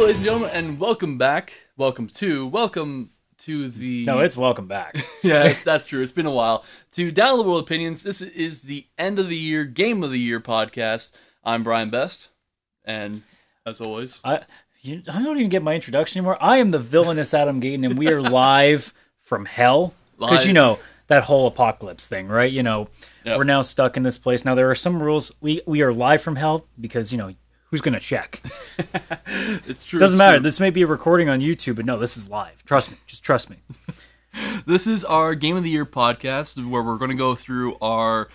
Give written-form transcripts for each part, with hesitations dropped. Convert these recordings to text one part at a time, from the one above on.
ladies and gentlemen, and welcome back. Welcome to the... No, it's welcome back. Yeah, that's true. It's been a while. To DLOpinions. This is the end of the year, Game of the Year podcast. I'm Brian Best, and as always... I don't even get my introduction anymore. I am the villainous Adam Gayton, and we are live from hell. Because, you know, that whole apocalypse thing, right? You know, We're now stuck in this place. Now, there are some rules. We are live from hell because, you know, who's going to check? It's true. Doesn't matter. True. This may be a recording on YouTube, but no, this is live. Trust me. Just trust me. This is our Game of the Year podcast where we're going to go through our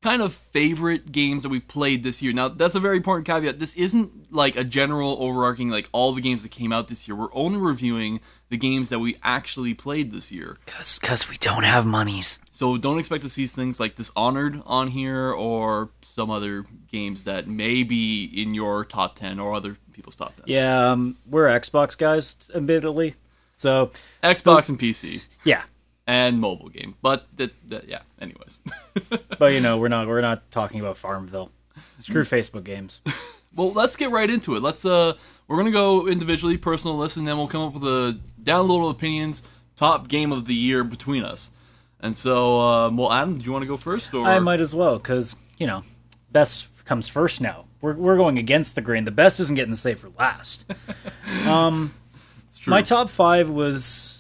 kind of favorite games that we've played this year. Now, that's a very important caveat. This isn't like a general overarching, like all the games that came out this year. We're only reviewing the games that we actually played this year. Because we don't have monies. So don't expect to see things like Dishonored on here or some other games that may be in your top 10 or other people's top 10s. Yeah, we're Xbox guys, admittedly. So Xbox and PC. Yeah. And mobile game. But, yeah, anyways. But, you know, we're not talking about Farmville. Screw Facebook games. Well, let's get right into it. We're going to go individually, personal list, and then we'll come up with a downloadable opinions, top game of the year between us. And so, well, Adam, do you want to go first? Or? I might as well, because, you know, best comes first now. We're going against the grain. The best isn't getting saved for last. It's true. My top 5 was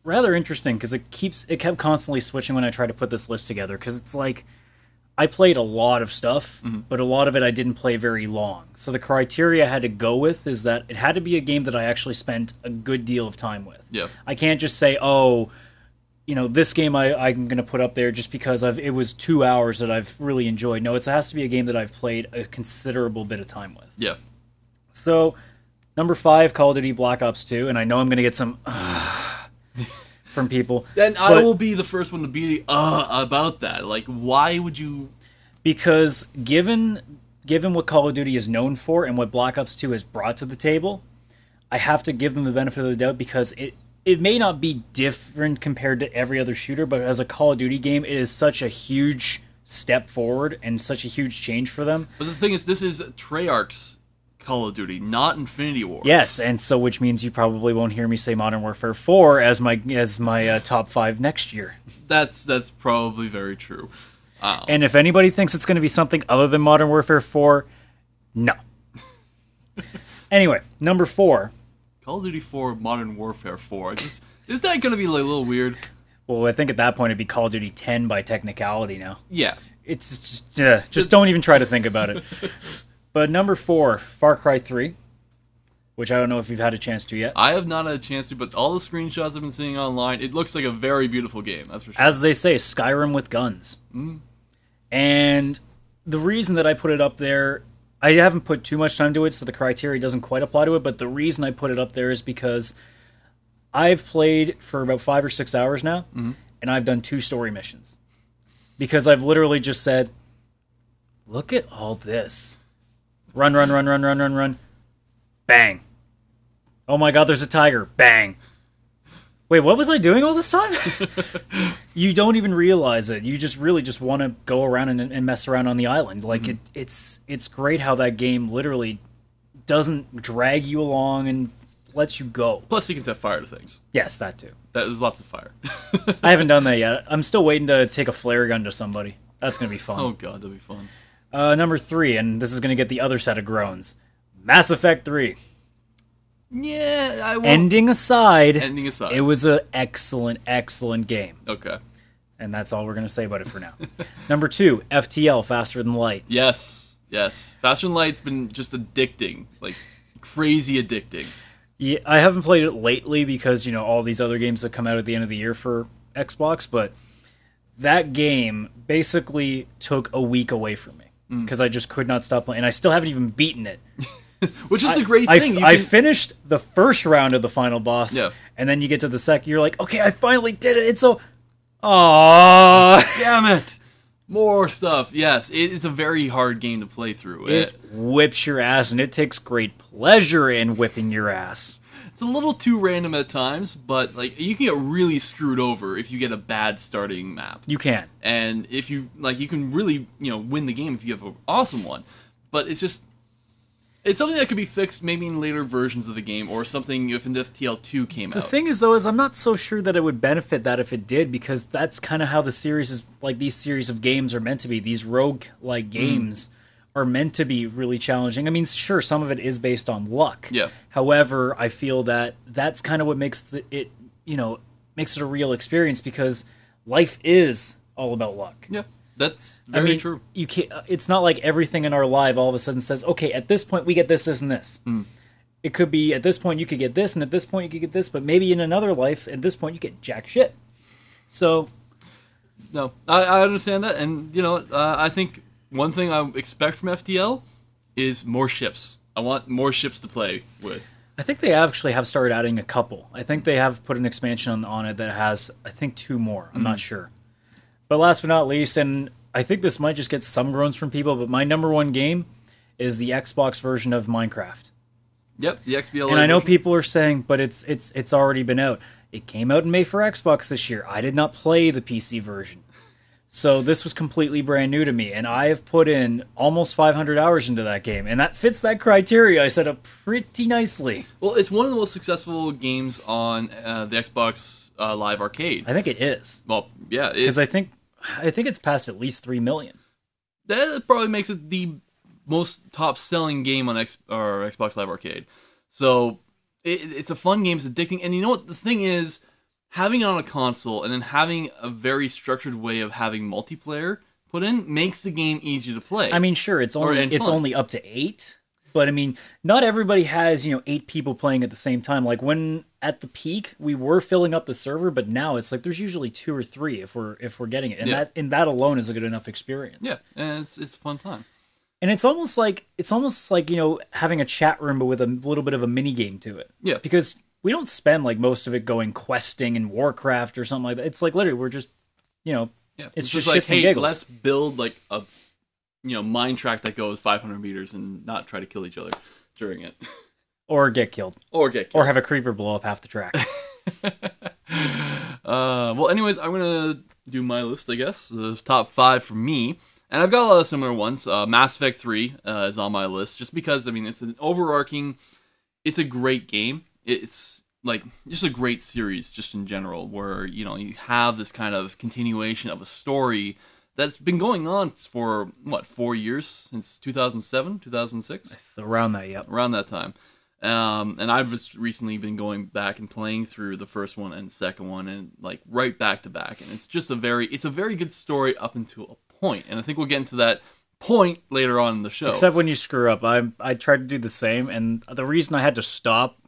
rather interesting, because it kept constantly switching when I tried to put this list together, because it's like, I played a lot of stuff, but a lot of it I didn't play very long. So the criteria I had to go with is that it had to be a game that I actually spent a good deal of time with. Yeah. I can't just say, oh, you know, this game I'm going to put up there just because it was 2 hours that I've really enjoyed. No, it has to be a game that I've played a considerable bit of time with. Yeah. So, number 5, Call of Duty Black Ops 2, and I know I'm going to get some from people. And I will be the first one to be about that. Like, why would you... Because given what Call of Duty is known for and what Black Ops 2 has brought to the table, I have to give them the benefit of the doubt because it may not be different compared to every other shooter, but as a Call of Duty game, it is such a huge step forward and such a huge change for them. But the thing is, this is Treyarch's Call of Duty, not Infinity Ward. Yes, and so which means you probably won't hear me say Modern Warfare 4 as my top 5 next year. That's probably very true. And if anybody thinks it's going to be something other than Modern Warfare 4, no. Anyway, number 4. Call of Duty 4, Modern Warfare 4. Is that going to be like a little weird? Well, I think at that point it'd be Call of Duty 10 by technicality now. Yeah. It's just don't even try to think about it. But number 4, Far Cry 3, which I don't know if you've had a chance to yet. I have not had a chance to, but all the screenshots I've been seeing online, it looks like a very beautiful game, that's for sure. As they say, Skyrim with guns. Mm. And the reason that I put it up there, I haven't put too much time to it, so the criteria doesn't quite apply to it, but the reason I put it up there is because I've played for about 5 or 6 hours now, and I've done 2 story missions. Because I've literally just said, look at all this. Run, run, run, run, run, run, run. Bang. Oh my god, there's a tiger. Bang. Wait, what was I doing all this time? You don't even realize it. You just really just want to go around and mess around on the island. Like, it's great how that game literally doesn't drag you along and lets you go. Plus, you can set fire to things. Yes, that too. There's lots of fire. I haven't done that yet. I'm still waiting to take a flare gun to somebody. That's going to be fun. Oh god, that'll be fun. Number 3, and this is going to get the other set of groans. Mass Effect 3. Yeah, I won't... Ending aside, it was an excellent, excellent game. Okay. And that's all we're going to say about it for now. Number 2, FTL, Faster Than Light. Yes. Faster Than Light's been just addicting. Like, crazy addicting. Yeah, I haven't played it lately because, you know, all these other games that come out at the end of the year for Xbox, but that game basically took a week away from me. Because I just could not stop playing. And I still haven't even beaten it. Which is the great thing. I finished the first round of the final boss. Yeah. And then you get to the second. You're like, okay, I finally did it. It's so... Aww. Damn it. More stuff. Yes, it is a very hard game to play through. It whips your ass, and it takes great pleasure in whipping your ass. It's a little too random at times, but like you can get really screwed over if you get a bad starting map. You can. And if you you can really, win the game if you have an awesome one. But it's just It's something that could be fixed maybe in later versions of the game, or something if an FTL2 came out. The thing is, though, is I'm not so sure that it would benefit that if it did, because that's kind of how the series is, like, these series of games are meant to be. These rogue-like games are meant to be really challenging. I mean, sure, some of it is based on luck. Yeah. However, I feel that that's kind of what makes it a real experience, because life is all about luck. Yeah. That's very true. You can't. It's not like everything in our life all of a sudden says, "Okay, at this point we get this, this, and this." It could be at this point you could get this, and at this point you could get this, but maybe in another life, at this point you get jack shit. So, no, I understand that, and I think one thing I expect from FTL is more ships. I want more ships to play with. I think they actually have started adding a couple. I think they have put an expansion on it that has, I think, 2 more. I'm not sure. But last but not least, and I think this might just get some groans from people, but my number one game is the Xbox version of Minecraft. Yep, the XBLA. And I know people are saying, but it's already been out. It came out in May for Xbox this year. I did not play the PC version. So this was completely brand new to me, and I have put in almost 500 hours into that game, and that fits that criteria I set up pretty nicely. Well, it's one of the most successful games on the Xbox Live Arcade. I think it is. Well, yeah. Because I think it's past at least 3 million. That probably makes it the most top-selling game on Xbox Live Arcade. So it's a fun game. It's addicting. And you know what? The thing is, having it on a console and then having a very structured way of having multiplayer put in makes the game easier to play. I mean, sure, it's only up to 8. But I mean, not everybody has 8 people playing at the same time. Like when at the peak we were filling up the server, but now it's like there's usually 2 or 3 if we're getting it, and that alone is a good enough experience. Yeah, and it's a fun time. And it's almost like having a chat room but with a little bit of a mini game to it. Yeah, because we don't spend like most of it going questing in Warcraft or something like that. It's like literally we're just it's just like, shits hey, and giggles. Let's build like a mine track that goes 500 meters and not try to kill each other during it. Or get killed. Or have a creeper blow up half the track. Well, anyways, I'm going to do my list, I guess. The top 5 for me. And I've got a lot of similar ones. Mass Effect 3 is on my list. Just because, I mean, it's an overarching... It's a great game. It's like just a great series just in general. Where, you have this kind of continuation of a story... That's been going on for, 4 years? Since 2007, 2006? Around that, yep. Around that time. And I've just recently been going back and playing through the first one and the second one, and like right back to back. And it's just a very good story up until a point. And I think we'll get into that point later on in the show. Except when you screw up. I tried to do the same, and the reason I had to stop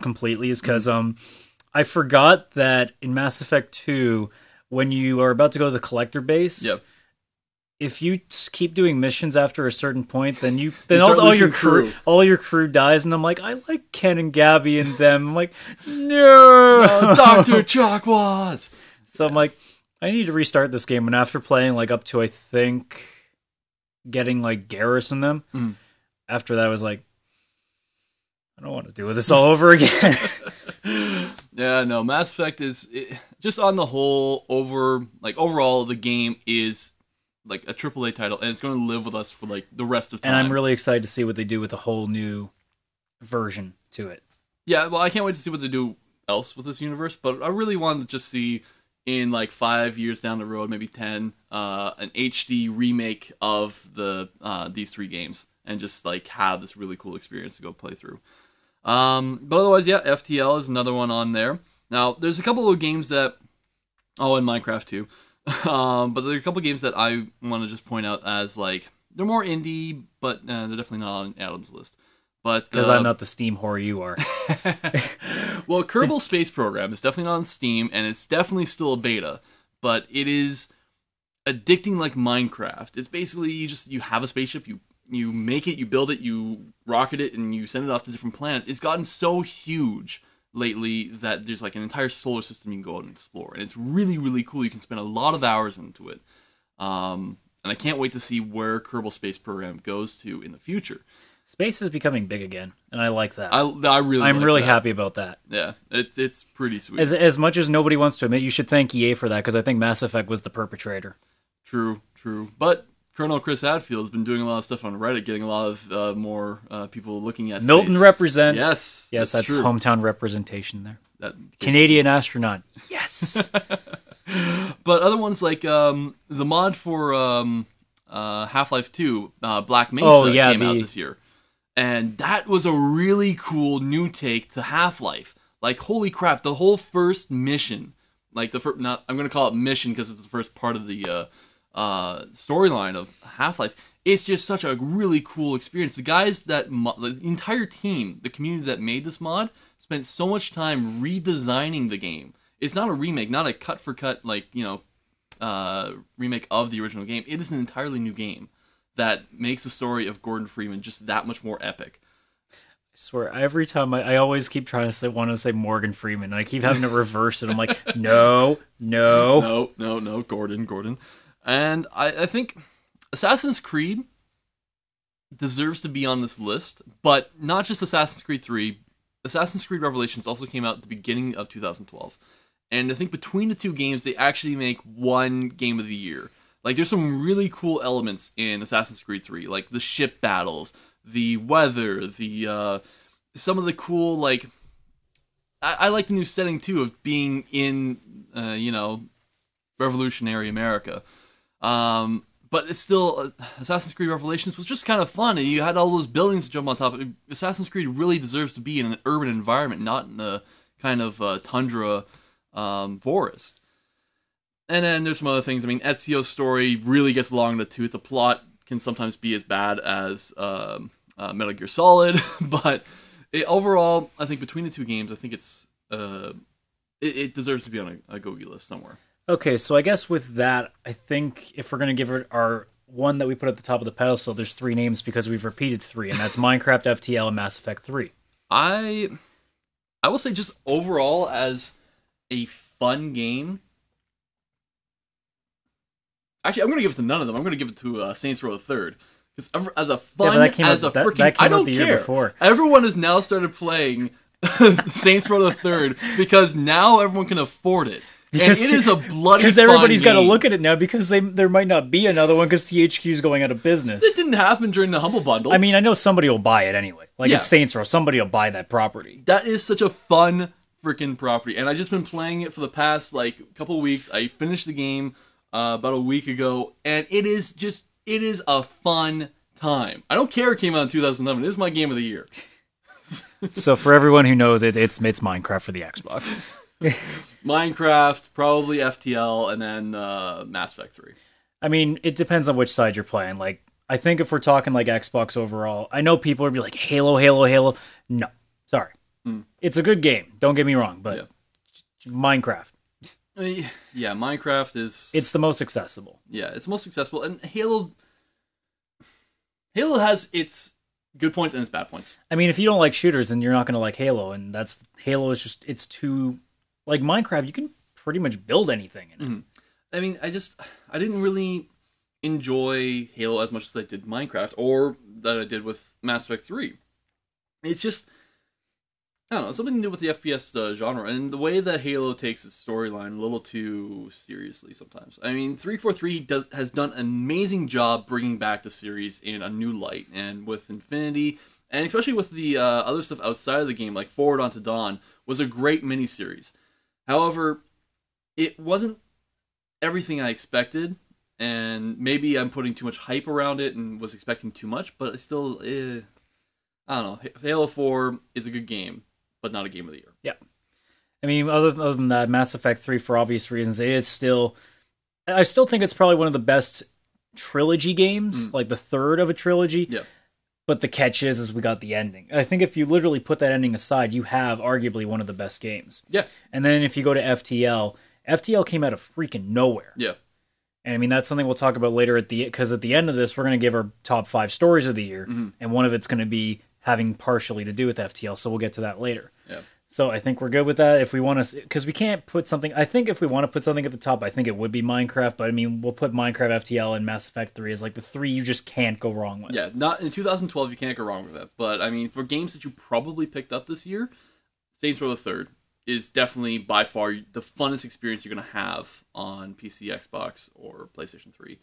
completely is because I forgot that in Mass Effect 2... when you are about to go to the collector base, if you keep doing missions after a certain point, then all your crew dies, and I'm like, I like Ken and Gabby and them. I'm like, no, Dr. Chakwas. So I'm like, I need to restart this game. And after playing like up to I think getting like Garrus and them, after that I was like, I don't want to do this all over again. Yeah, no, Mass Effect is just on the whole overall the game is like a AAA title, and it's going to live with us for like the rest of time. And I'm really excited to see what they do with a whole new version to it. Yeah, well, I can't wait to see what they do else with this universe, but I really want to just see in like 5 years down the road, maybe 10, an HD remake of these 3 games, and just like have this really cool experience to go play through. But otherwise, yeah, FTL is another one on there. Now, there's a couple of games that... Oh, and Minecraft too. But there are a couple of games that I want to just point out as, like... They're more indie, but they're definitely not on Adam's list. Because I'm not the Steam whore you are. Well, Kerbal Space Program is definitely not on Steam, and it's definitely still a beta. But it is addicting like Minecraft. It's basically you have a spaceship, you make it, you build it, you rocket it, and you send it off to different planets. It's gotten so huge lately that there's like an entire solar system you can go out and explore. And it's really, really cool. You can spend a lot of hours into it. And I can't wait to see where Kerbal Space Program goes to in the future. Space is becoming big again, and I like that. I'm really really happy about that. Yeah, it's pretty sweet. As much as nobody wants to admit, you should thank EA for that, because I think Mass Effect was the perpetrator. True. But Colonel Chris Hadfield has been doing a lot of stuff on Reddit, getting a lot of more people looking at Milton space. represent. Yes, Yes, that's true. Hometown representation there. That Canadian astronaut. Yes. But other ones like the mod for Half-Life 2, Black Mesa, came out this year. And that was a really cool new take to Half-Life. Like, holy crap, the whole first mission, like I'm going to call it mission because it's the first part of the storyline of Half-Life. It's just such a really cool experience. The guys the entire team, the community that made this mod, spent so much time redesigning the game. It's not a remake, not a cut-for-cut, remake of the original game. It is an entirely new game that makes the story of Gordon Freeman just that much more epic. I swear, every time I always keep trying to want to say Morgan Freeman, and I keep having to reverse it. I'm like, no, Gordon. And I think Assassin's Creed deserves to be on this list, but not just Assassin's Creed 3. Assassin's Creed Revelations also came out at the beginning of 2012. And I think between the two games, they actually make one game of the year. Like, there's some really cool elements in Assassin's Creed 3, like the ship battles, the weather, the some of the cool, like... I like the new setting, too, of being in, revolutionary America. But it's still, Assassin's Creed Revelations was just kind of fun, and you had all those buildings to jump on top of. Assassin's Creed really deserves to be in an urban environment, not in a kind of tundra forest. And then there's some other things. I mean, Ezio's story really gets long in the tooth. The plot can sometimes be as bad as Metal Gear Solid, but overall, I think between the two games, I think it's it deserves to be on a go-get list somewhere. Okay, so I guess with that, I think if we're going to give it our one that we put at the top of the pedestal, there's three names because we've repeated three, and that's Minecraft, FTL, and Mass Effect 3. I will say just overall as a fun game. Actually, I'm going to give it to none of them. I'm going to give it to Saints Row the Third. Because as a fun, that came as out, a freaking... that came I don't out the care. year before. Everyone has now started playing Saints Row the Third because now everyone can afford it. Because it is a bloody Because everybody's got to game. look at it now because there might not be another one because THQ is going out of business. It didn't happen during the Humble Bundle. I mean, I know somebody will buy it anyway. Like, it's Saints Row. Somebody will buy that property. That is such a fun freaking property. And I've just been playing it for the past, couple of weeks. I finished the game about a week ago. And it is a fun time. I don't care it came out in 2011. It is my game of the year. So for everyone who knows it, it's Minecraft for the Xbox. Minecraft, probably FTL, and then Mass Effect 3. I mean, it depends on which side you're playing. Like, I think if we're talking like Xbox overall, I know people would be like, Halo. No, sorry. It's a good game. Don't get me wrong, but Minecraft. Yeah, Minecraft is... It's the most accessible. Yeah, it's the most accessible. And Halo has its good points and its bad points. I mean, if you don't like shooters, then you're not going to like Halo. And Halo is just, it's too... Like Minecraft, you can pretty much build anything in it. Mm-hmm. I mean, I didn't really enjoy Halo as much as I did Minecraft, or that I did with Mass Effect 3. It's just, I don't know, something to do with the FPS genre, and the way that Halo takes its storyline a little too seriously sometimes. I mean, 343 has done an amazing job bringing back the series in a new light, and with Infinity, and especially with the other stuff outside of the game, like Forward Unto Dawn, was a great miniseries. However, it wasn't everything I expected, and maybe I'm putting too much hype around it and was expecting too much, but it's still, I don't know. Halo 4 is a good game, but not a game of the year. Yeah. I mean, other than that, Mass Effect 3, for obvious reasons, I still think it's probably one of the best trilogy games, like the third of a trilogy. Yeah. But the catch is we got the ending. I think if you literally put that ending aside, you have arguably one of the best games. Yeah. And then if you go to FTL came out of freaking nowhere. Yeah. And I mean, that's something we'll talk about later because at the end of this, we're going to give our top 5 stories of the year. Mm-hmm. And one of it's going to be having partially to do with FTL. So we'll get to that later. Yeah. So I think we're good with that. If we want to, because we can't put something, I think if we want to put something at the top, I think it would be Minecraft. But I mean, we'll put Minecraft, FTL, and Mass Effect 3 as like the 3 you just can't go wrong with. Yeah, not in 2012, you can't go wrong with that. But I mean, for games that you probably picked up this year, Saints Row the Third is definitely by far the funnest experience you're going to have on PC, Xbox, or PlayStation 3.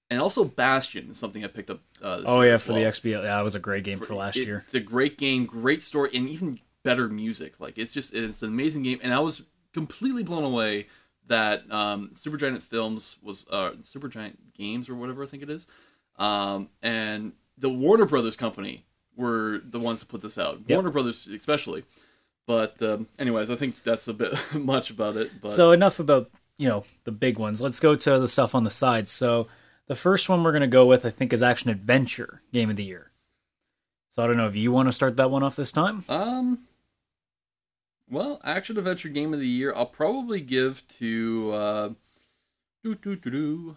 And also Bastion is something I picked up this Oh year yeah, as for well. the XBL, yeah, that was a great game for last year. It's a great game, great story, and even better music. Like it's an amazing game, and I was completely blown away that Supergiant Films was Supergiant Games or whatever I think it is, and the Warner Brothers company were the ones to put this out. Yep. Warner Brothers especially. But anyways, I think that's a bit much about it. But So enough about the big ones. Let's go to the stuff on the side. So the first one we're going to go with, I think, is Action Adventure Game of the Year. So I don't know if you want to start that one off this time. Well, Action Adventure Game of the Year, I'll probably give to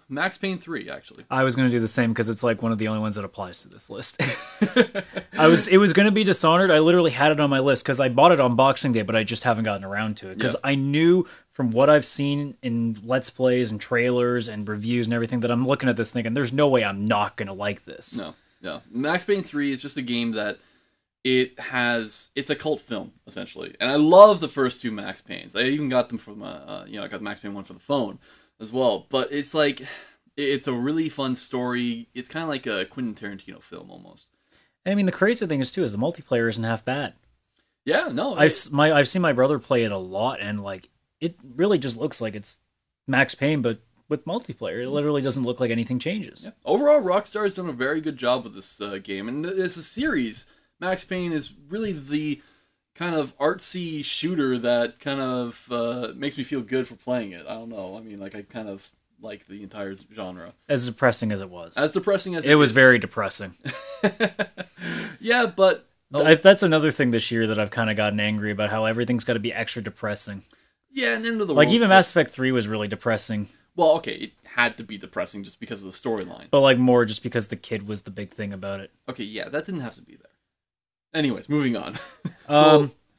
Max Payne 3, actually. I was going to do the same because it's like one of the only ones that applies to this list. It was going to be Dishonored. I literally had it on my list because I bought it on Boxing Day, but I just haven't gotten around to it because I knew from what I've seen in Let's Plays and trailers and reviews and everything that I'm looking at this thinking, there's no way I'm not going to like this. No. Max Payne 3 is just a game that it's a cult film, essentially. And I love the first two Max Paynes. I even got them from, I got Max Payne 1 for the phone as well. But it's like, it's a really fun story. It's kind of like a Quentin Tarantino film, almost. I mean, the crazy thing is, too, is the multiplayer isn't half bad. Yeah, no. I've seen my brother play it a lot, and like it really just looks like it's Max Payne, but with multiplayer. It literally doesn't look like anything changes. Yeah. Overall, Rockstar has done a very good job with this game. And as a series, Max Payne is really the kind of artsy shooter that kind of makes me feel good for playing it. I don't know. I mean, like, I kind of like the entire genre. As depressing as it was. As depressing as it was very depressing. Yeah, but... That's another thing this year that I've kind of gotten angry about, how everything's got to be extra depressing. Yeah, and end of the like, world. even Mass Effect 3 was really depressing. Well, okay, it had to be depressing just because of the storyline. But, like, more just because the kid was the big thing about it. Okay, yeah, that didn't have to be there. Anyways, moving on.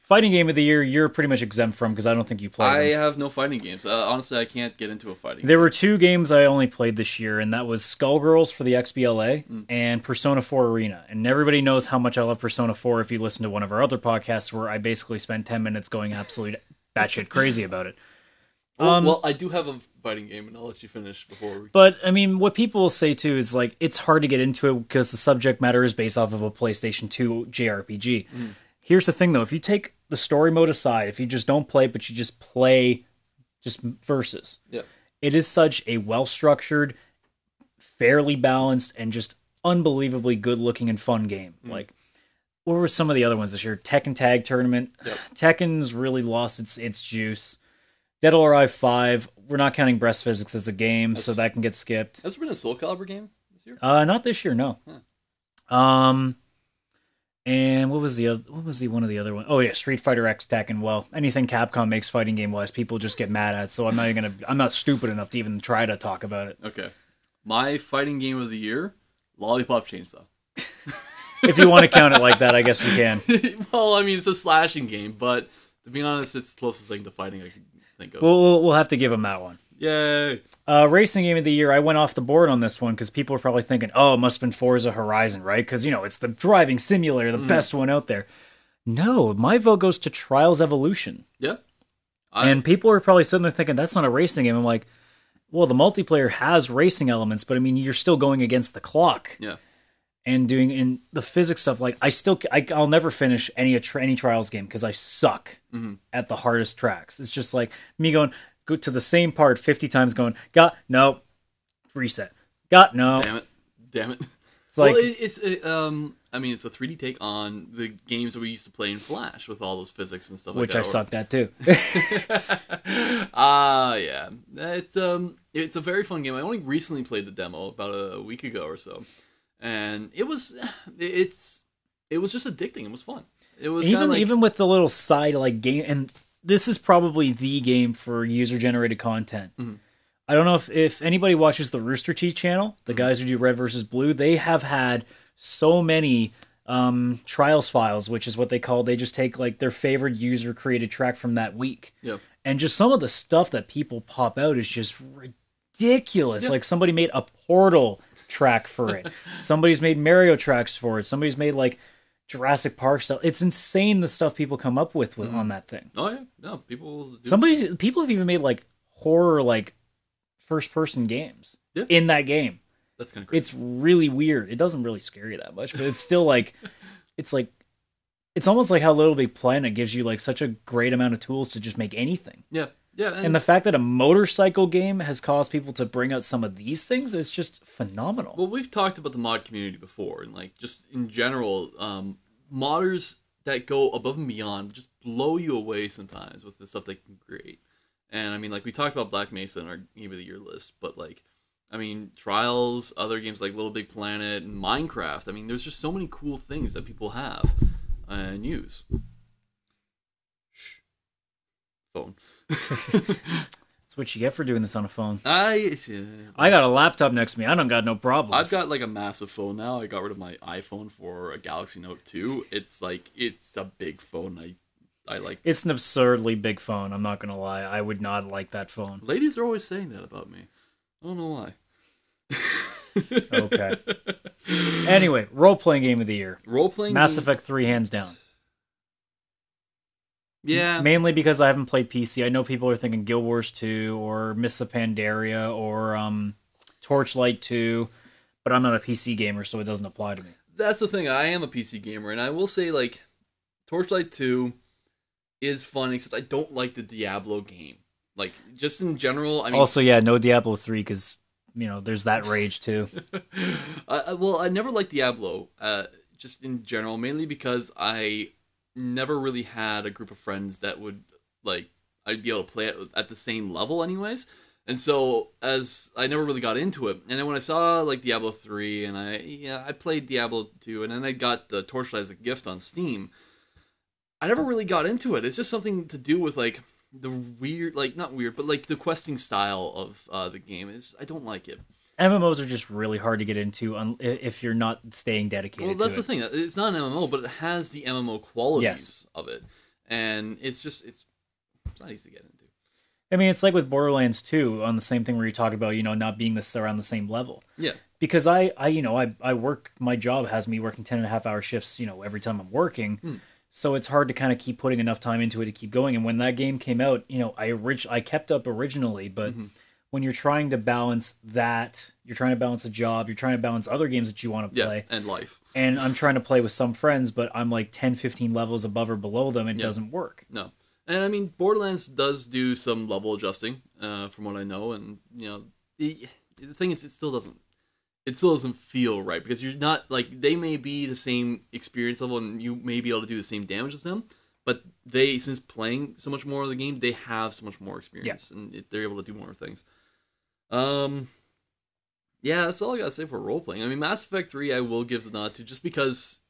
Fighting game of the year, you're pretty much exempt from because I don't think you played them. I have no fighting games. Honestly, I can't get into a fighting There were two games I only played this year, and that was Skullgirls for the XBLA and Persona 4 Arena. And everybody knows how much I love Persona 4 if you listen to one of our other podcasts where I basically spend 10 minutes going absolutely batshit crazy about it. Well, I do have a fighting game, and I'll let you finish before we... But, I mean, what people will say, too, is, like, it's hard to get into it because the subject matter is based off of a PlayStation 2 JRPG. Here's the thing, though. If you take the story mode aside, if you just don't play, but you just play just versus, it is such a well-structured, fairly balanced, and just unbelievably good-looking and fun game. Like, what were some of the other ones this year? Tekken Tag Tournament. Tekken's really lost its juice. Dead or Alive 5. We're not counting breast physics as a game, so that can get skipped. Has there been a Soul Calibur game this year? Not this year, no. And what was one of the other ones? Oh yeah, Street Fighter X Tekken. Well, anything Capcom makes fighting game wise, people just get mad at. So I'm not stupid enough to even try to talk about it. Okay, my fighting game of the year, Lollipop Chainsaw. If you want to count it like that, I guess we can. Well, I mean, it's a slashing game, but to be honest, it's the closest thing to fighting I could think of. We'll have to give him that one. Yay! Racing game of the year, I went off the board on this one because people are probably thinking, oh, it must have been Forza Horizon, right? Because, it's the driving simulator, the best one out there. No, my vote goes to Trials Evolution. Yeah. And people are probably sitting there thinking, that's not a racing game. I'm like, well, the multiplayer has racing elements, but I mean, you're still going against the clock. Yeah. And doing in the physics stuff, like I'll never finish any Trials game because I suck at the hardest tracks. It's just like me go to the same part 50 times, going no, reset, no, damn it. It's like it's I mean, it's a 3D take on the games that we used to play in Flash with all those physics and stuff, which like that. I sucked at too. Yeah, it's a very fun game. I only recently played the demo about a week ago or so. And it was just addicting. It was fun. It was even with the little side like game, and this is probably the game for user generated content. I don't know if anybody watches the Rooster Teeth channel, the guys who do Red versus Blue. They have had so many trials files, which is what they call. They just take like their favorite user created track from that week, and just some of the stuff that people pop out is just ridiculous. Like somebody made a Portal track for it. Somebody's made Mario tracks for it. Somebody's made like Jurassic Park stuff. It's insane the stuff people come up with on that thing. Oh yeah, no, people have even made like horror like first person games in that game. That's kind of crazy. It's really weird. It doesn't really scare you that much, but it's still like it's almost like how Little Big Planet gives you like such a great amount of tools to just make anything. Yeah. Yeah, And the fact that a motorcycle game has caused people to bring out some of these things is just phenomenal. well, we've talked about the mod community before, and like just in general, modders that go above and beyond just blow you away sometimes with the stuff they can create. And I mean, like we talked about Black Mesa in our Game of the Year list, but like, I mean, Trials, other games like Little Big Planet, and Minecraft. I mean, there's just so many cool things that people have and use. Shh. Phone. That's what you get for doing this on a phone. I got a laptop next to me. I don't got no problems. I've got like a massive phone now. I got rid of my iPhone for a Galaxy Note 2. It's like it's a big phone. I like. It's an absurdly big phone. I'm not gonna lie. I would not like that phone. Ladies are always saying that about me. I don't know why. Okay. Anyway, role-playing game of the year. Role-playing Mass game- Effect 3, hands down. Yeah. Mainly because I haven't played PC. I know people are thinking Guild Wars 2 or Mists of Pandaria or Torchlight 2, but I'm not a PC gamer, so it doesn't apply to me. That's the thing. I am a PC gamer, and I will say, like, Torchlight 2 is fun, except I don't like the Diablo game. Like, just in general, I mean... Also, yeah, no Diablo 3, because, you know, there's that rage, too. Well, I never liked Diablo, just in general, mainly because I never really had a group of friends that would, like, I'd be able to play it at the same level anyways. And so, as I never really got into it, and then when I saw, like, Diablo 3, and I played Diablo 2, and then I got the Torchlight as a gift on Steam, I never really got into it. It's just something to do with, like, the weird, like, not weird, but, like, the questing style of the game. I don't like it. MMOs are just really hard to get into if you're not staying dedicated to it. Well, that's the thing. It's not an MMO, but it has the MMO qualities Yes. of it. And it's not easy to get into. I mean, it's like with Borderlands 2 on the same thing where you talk about, you know, not being around the same level. Yeah. Because I work, my job has me working 10.5-hour shifts, you know, every time I'm working. So it's hard to kind of keep putting enough time into it to keep going. And when that game came out, you know, I kept up originally, but when you're trying to balance that, you're trying to balance a job, you're trying to balance other games that you want to play. And life. And I'm trying to play with some friends, but I'm like 10, 15 levels above or below them. It doesn't work. No. And I mean, Borderlands does do some level adjusting, from what I know. And, you know, the thing is, it still doesn't feel right, because you're not, like, they may be the same experience level and you may be able to do the same damage as them, but they, since playing so much more of the game, they have so much more experience, and they're able to do more things. Yeah, that's all I gotta say for role-playing. I mean, Mass Effect 3 I will give the nod to, just because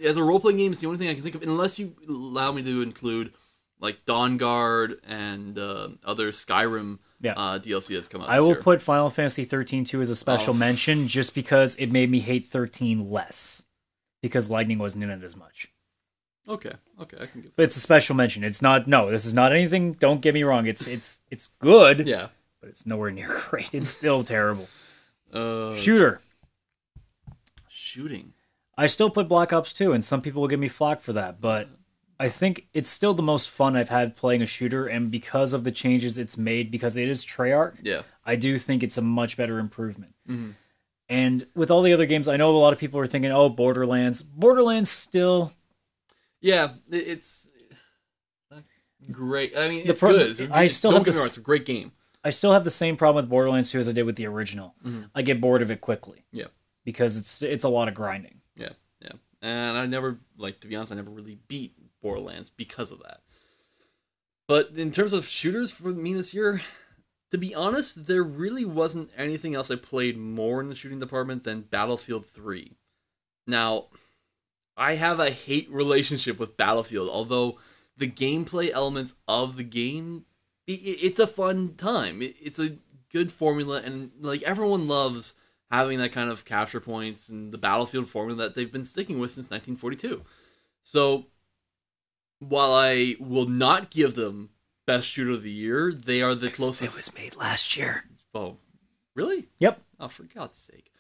as a role-playing game, it's the only thing I can think of, unless you allow me to include, like, Dawn Guard and other Skyrim DLC that's come out I this will year. put Final Fantasy 13-2 as a special mention, just because it made me hate 13 less, because Lightning wasn't in it as much. Okay, I can give. But it's a special mention. It's not. No, this is not anything. Don't get me wrong. It's good. Yeah, but it's nowhere near great. It's still terrible. Shooting. I still put Black Ops 2, and some people will give me flack for that, but I think it's still the most fun I've had playing a shooter, and because of the changes it's made, because it is Treyarch, I do think it's a much better improvement. And with all the other games, I know a lot of people are thinking, oh, Borderlands. Borderlands still... Yeah, it's great. I mean, it's good. Don't get me wrong, it's a great game. I still have the same problem with Borderlands 2 as I did with the original. I get bored of it quickly. Yeah. Because it's a lot of grinding. Yeah. And I never, like, to be honest, I never really beat Borderlands because of that. But in terms of shooters for me this year, to be honest, there really wasn't anything else I played more in the shooting department than Battlefield 3. Now, I have a hate relationship with Battlefield, although the gameplay elements of the game, it's a fun time. It's a good formula, and, like, everyone loves having that kind of capture points and the Battlefield formula that they've been sticking with since 1942. So, while I will not give them Best Shooter of the Year, they are the closest. It was made last year. Oh, really? Yep. Oh, for God's sake.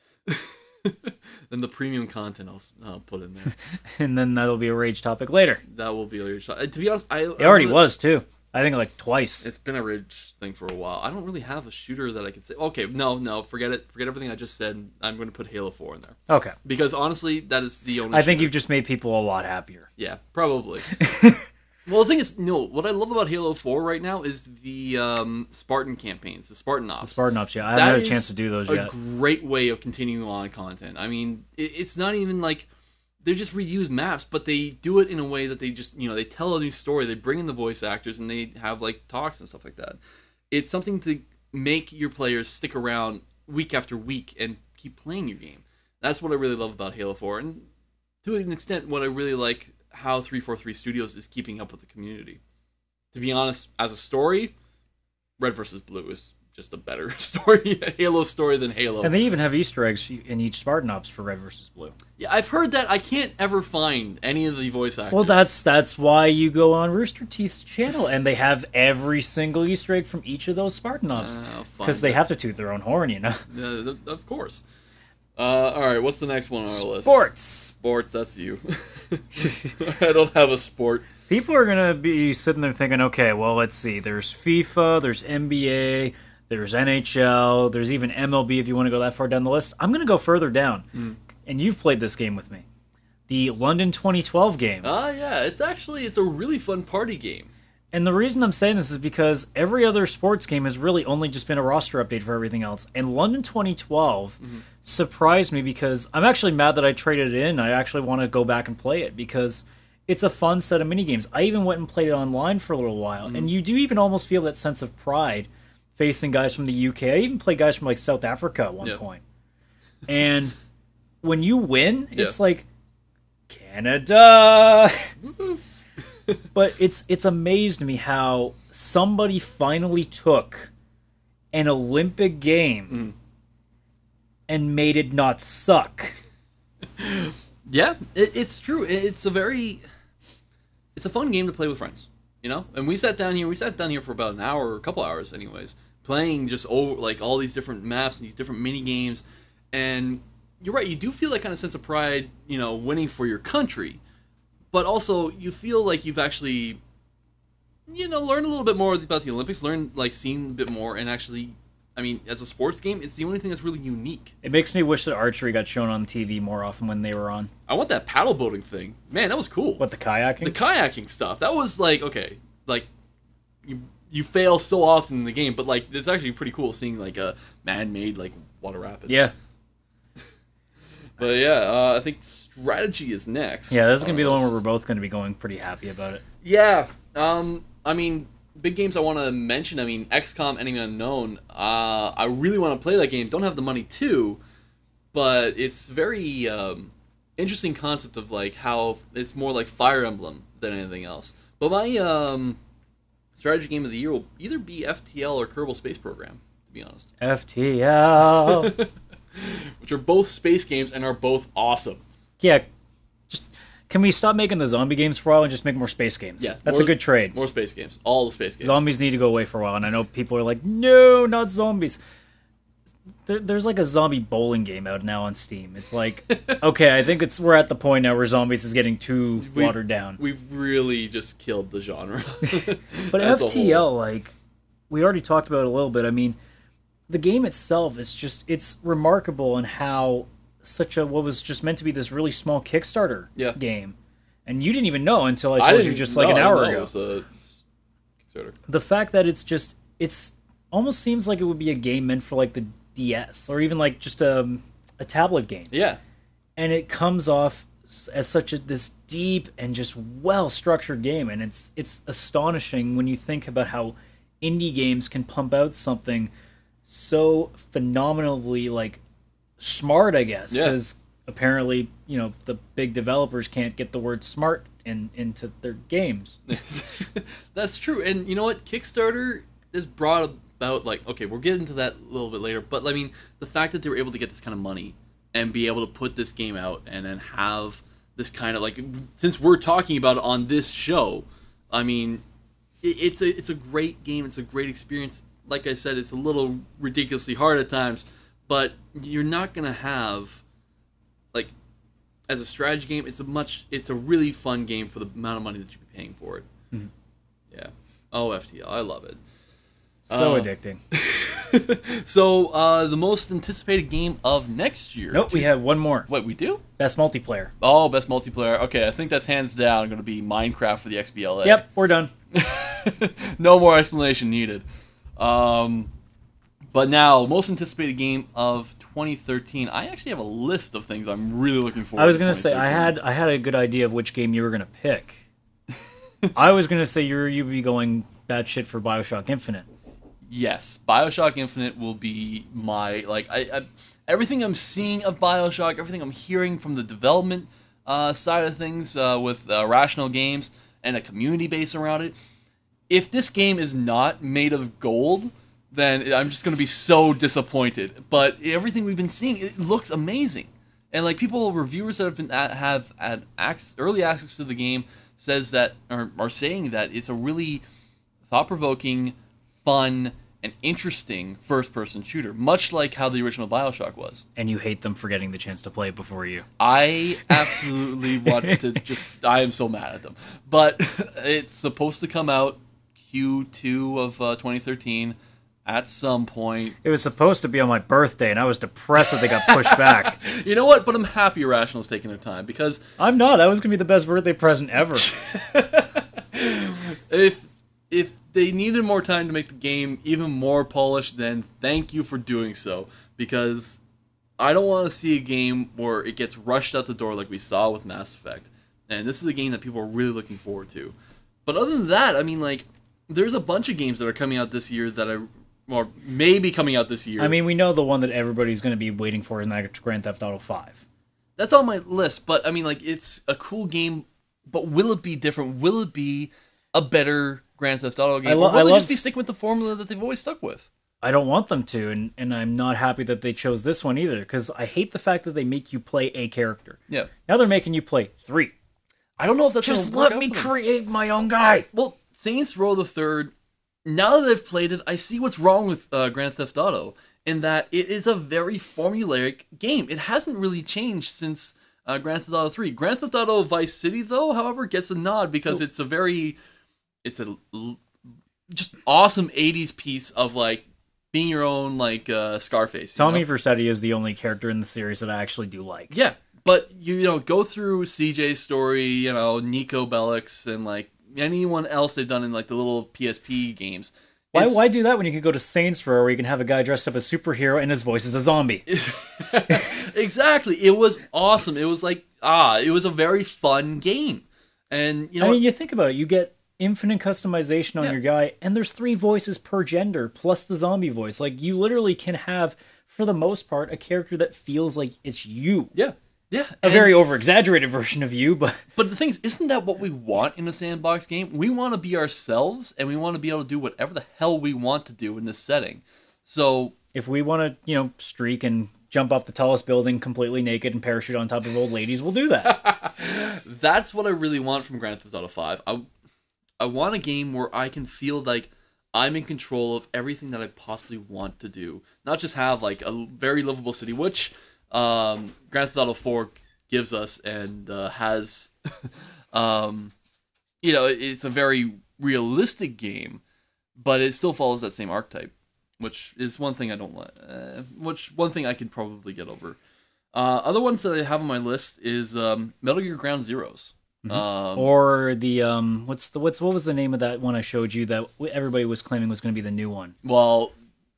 Then the premium content I'll put in there. And then that'll be a rage topic later. That will be a rage topic. To be honest, It already was, too. I think like twice. It's been a Ridge thing for a while. I don't really have a shooter that I could say. Okay, no, forget it. Forget everything I just said. I'm going to put Halo 4 in there. Okay. Because honestly, that is the only I think shooter. you've just made people a lot happier. Yeah, probably. Well, the thing is, no, what I love about Halo 4 right now is the Spartan campaigns, the Spartan Ops. The Spartan Ops, yeah. I haven't had a chance to do those yet. A great way of continuing on content. I mean, it's not even like they just reuse maps, but they do it in a way that they just, they tell a new story. They bring in the voice actors and they have like talks and stuff like that. It's something to make your players stick around week after week and keep playing your game. That's what I really love about Halo 4, and to an extent, what I really like how 343 Studios is keeping up with the community. To be honest, as a story, Red vs. Blue is just a better story, Halo story than Halo. And they even have Easter eggs in each Spartan Ops for Red vs. Blue. Yeah, I've heard that. I can't ever find any of the voice actors. Well, that's why you go on Rooster Teeth's channel, and they have every single Easter egg from each of those Spartan Ops. Because they have to toot their own horn, Of course. Alright, what's the next one on our list? Sports, that's you. I don't have a sport. People are going to be sitting there thinking, okay, well, let's see. There's FIFA, there's NBA, there's NHL, there's even MLB if you want to go that far down the list. I'm going to go further down. And you've played this game with me. The London 2012 game. Yeah, it's a really fun party game. And the reason I'm saying this is because every other sports game has really only just been a roster update for everything else. And London 2012 surprised me because I'm actually mad that I traded it in. I actually want to go back and play it because it's a fun set of minigames. I even went and played it online for a little while. And you do even almost feel that sense of pride facing guys from the UK. I even played guys from like South Africa at one point. And when you win, it's like, Canada! But it's amazed me how somebody finally took an Olympic game and made it not suck. Yeah, it's true. It's a fun game to play with friends, And we sat down here for about an hour or a couple hours, anyways, playing just over like all these different maps and these different mini games. And you're right, you do feel that kind of sense of pride, winning for your country. But also, you feel like you've actually, learned a little bit more about the Olympics, seen a bit more, and actually, I mean, as a sports game, it's the only thing that's really unique. It makes me wish that archery got shown on TV more often when they were on. I want that paddle boating thing. Man, that was cool. What, the kayaking? The kayaking stuff. That was okay, you fail so often in the game, but it's actually pretty cool seeing a man-made water rapids. Yeah. But yeah, I think strategy is next. Yeah, this is going to be the one where we're both going to be going pretty happy about it. Yeah. I mean, big games I want to mention, XCOM Enemy Unknown. I really want to play that game. Don't have the money to, but it's very interesting concept of how it's more like Fire Emblem than anything else. But my strategy game of the year will either be FTL or Kerbal Space Program, to be honest. FTL. Which are both space games and are both awesome. Yeah, just can we stop making the zombie games for a while and just make more space games? Yeah, that's a good trade. More space games, all the space games. Zombies need to go away for a while, and I know people are like, "No, not zombies." There's a zombie bowling game out now on Steam. It's like, okay, I think we're at the point now where zombies is getting too watered down. We've really just killed the genre. But FTL, we already talked about it a little bit. I mean, the game itself is it's remarkable in how what was just meant to be this really small Kickstarter game. And you didn't even know until I told you just an hour ago. It was a Kickstarter. The fact that it's almost seems like it would be a game meant for the DS or even just a tablet game. Yeah. And it comes off as this deep and just well-structured game, and it's astonishing when you think about how indie games can pump out something so phenomenally smart, I guess, because apparently the big developers can't get the word smart into their games. That's true. And you know what, Kickstarter is brought about okay, we'll get into that a little bit later, but the fact that they were able to get this kind of money and be able to put this game out and then have this kind of since we're talking about it on this show, it's a great game, it's a great experience. Like I said, it's a little ridiculously hard at times, but you're not going to have, as a strategy game, it's a really fun game for the amount of money that you'd be paying for it. Mm-hmm. Yeah. Oh, FTL. I love it. So addicting. So, the most anticipated game of next year. Nope, we have one more. Wait, we do? Best multiplayer. Oh, best multiplayer. Okay, I think that's hands down going to be Minecraft for the XBLA. Yep, we're done. No more explanation needed. But now, most anticipated game of 2013. I actually have a list of things I'm really looking forward to. I was going to say, I had a good idea of which game you were going to pick. I was going to say you'd be going batshit for BioShock Infinite. Yes, BioShock Infinite will be my, like, I everything I'm seeing of BioShock, everything I'm hearing from the development side of things with Rational Games and a community base around it. If this game is not made of gold, then I'm just going to be so disappointed. But everything we've been seeing, it looks amazing. And like reviewers that have had early access to the game says that are saying that it's a really thought-provoking, fun, and interesting first-person shooter, much like how the original BioShock was. And you hate them for getting the chance to play it before you. I absolutely want to I am so mad at them. But it's supposed to come out Q2 of 2013 at some point. It was supposed to be on my birthday, and I was depressed that they got pushed back. You know what? But I'm happy Irrational's taking their time, because... I'm not. That was going to be the best birthday present ever. If they needed more time to make the game even more polished, then thank you for doing so. Because I don't want to see a game where it gets rushed out the door like we saw with Mass Effect. And this is a game that people are really looking forward to. But other than that, I mean, like, there's a bunch of games that are coming out this year that are... or maybe coming out this year. I mean, we know the one that everybody's going to be waiting for is Grand Theft Auto 5. That's on my list, but I mean, like, it's a cool game, but will it be different? Will it be a better Grand Theft Auto game? Or will they just be sticking with the formula that they've always stuck with? I don't want them to, and I'm not happy that they chose this one either, because I hate the fact that they make you play a character. Yeah. Now they're making you play 3. I don't know if that's just let me create my own guy. Well, Saints Row the Third, now that I've played it, I see what's wrong with Grand Theft Auto, in that it is a very formulaic game. It hasn't really changed since Grand Theft Auto 3. Grand Theft Auto Vice City, though, however, gets a nod because it's a just awesome 80s piece of, like, being your own, like, Scarface. Tommy Vercetti is the only character in the series that I actually do like. Yeah, but you know, go through CJ's story, you know, Nico Bellic, and, like, anyone else they've done in, like, the little PSP games. Why do that when you could go to Saints Row where you can have a guy dressed up as a superhero and his voice is a zombie? Exactly. It was awesome. It was like, it was a very fun game. And, you know, I mean, you think about it. You get infinite customization on your guy, and there's 3 voices per gender, plus the zombie voice. Like, you literally can have, for the most part, a character that feels like it's you. Yeah. Yeah. A very over-exaggerated version of you, but... But the thing is, isn't that what we want in a sandbox game? We want to be ourselves, and we want to be able to do whatever the hell we want to do in this setting. So... if we want to, you know, streak and jump off the tallest building completely naked and parachute on top of old ladies, we'll do that. That's what I really want from Grand Theft Auto 5. I want a game where I can feel like I'm in control of everything that I possibly want to do. Not just have, like, a very livable city, which... Grand Theft Auto 4 gives us and has, you know, it's a very realistic game, but it still follows that same archetype, which is one thing I don't like. One thing I could probably get over. Other ones that I have on my list is Metal Gear Ground Zeroes. Mm-hmm. Or the what was the name of that one I showed you that everybody was claiming was going to be the new one? Well,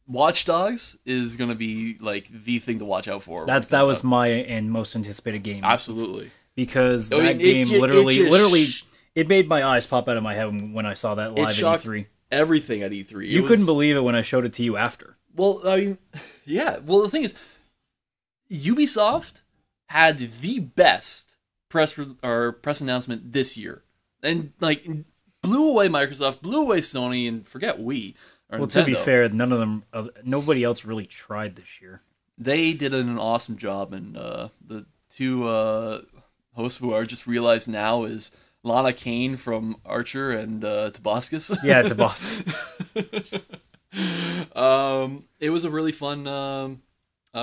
Watch Dogs is going to be, like, the thing to watch out for. That was my and most anticipated game. Absolutely. Because that game literally, it made my eyes pop out of my head when I saw that live at E3. Everything at E3. You couldn't believe it when I showed it to you after. Well, I mean, yeah. Well, the thing is, Ubisoft had the best press announcement this year. And, like, blew away Microsoft, blew away Sony, and forget Wii. Well, to be fair, nobody else really tried this year. They did an awesome job, and the 2 hosts who are just realized now is Lana Kane from Archer and Toboscus. Yeah, Toboscus. It was a really fun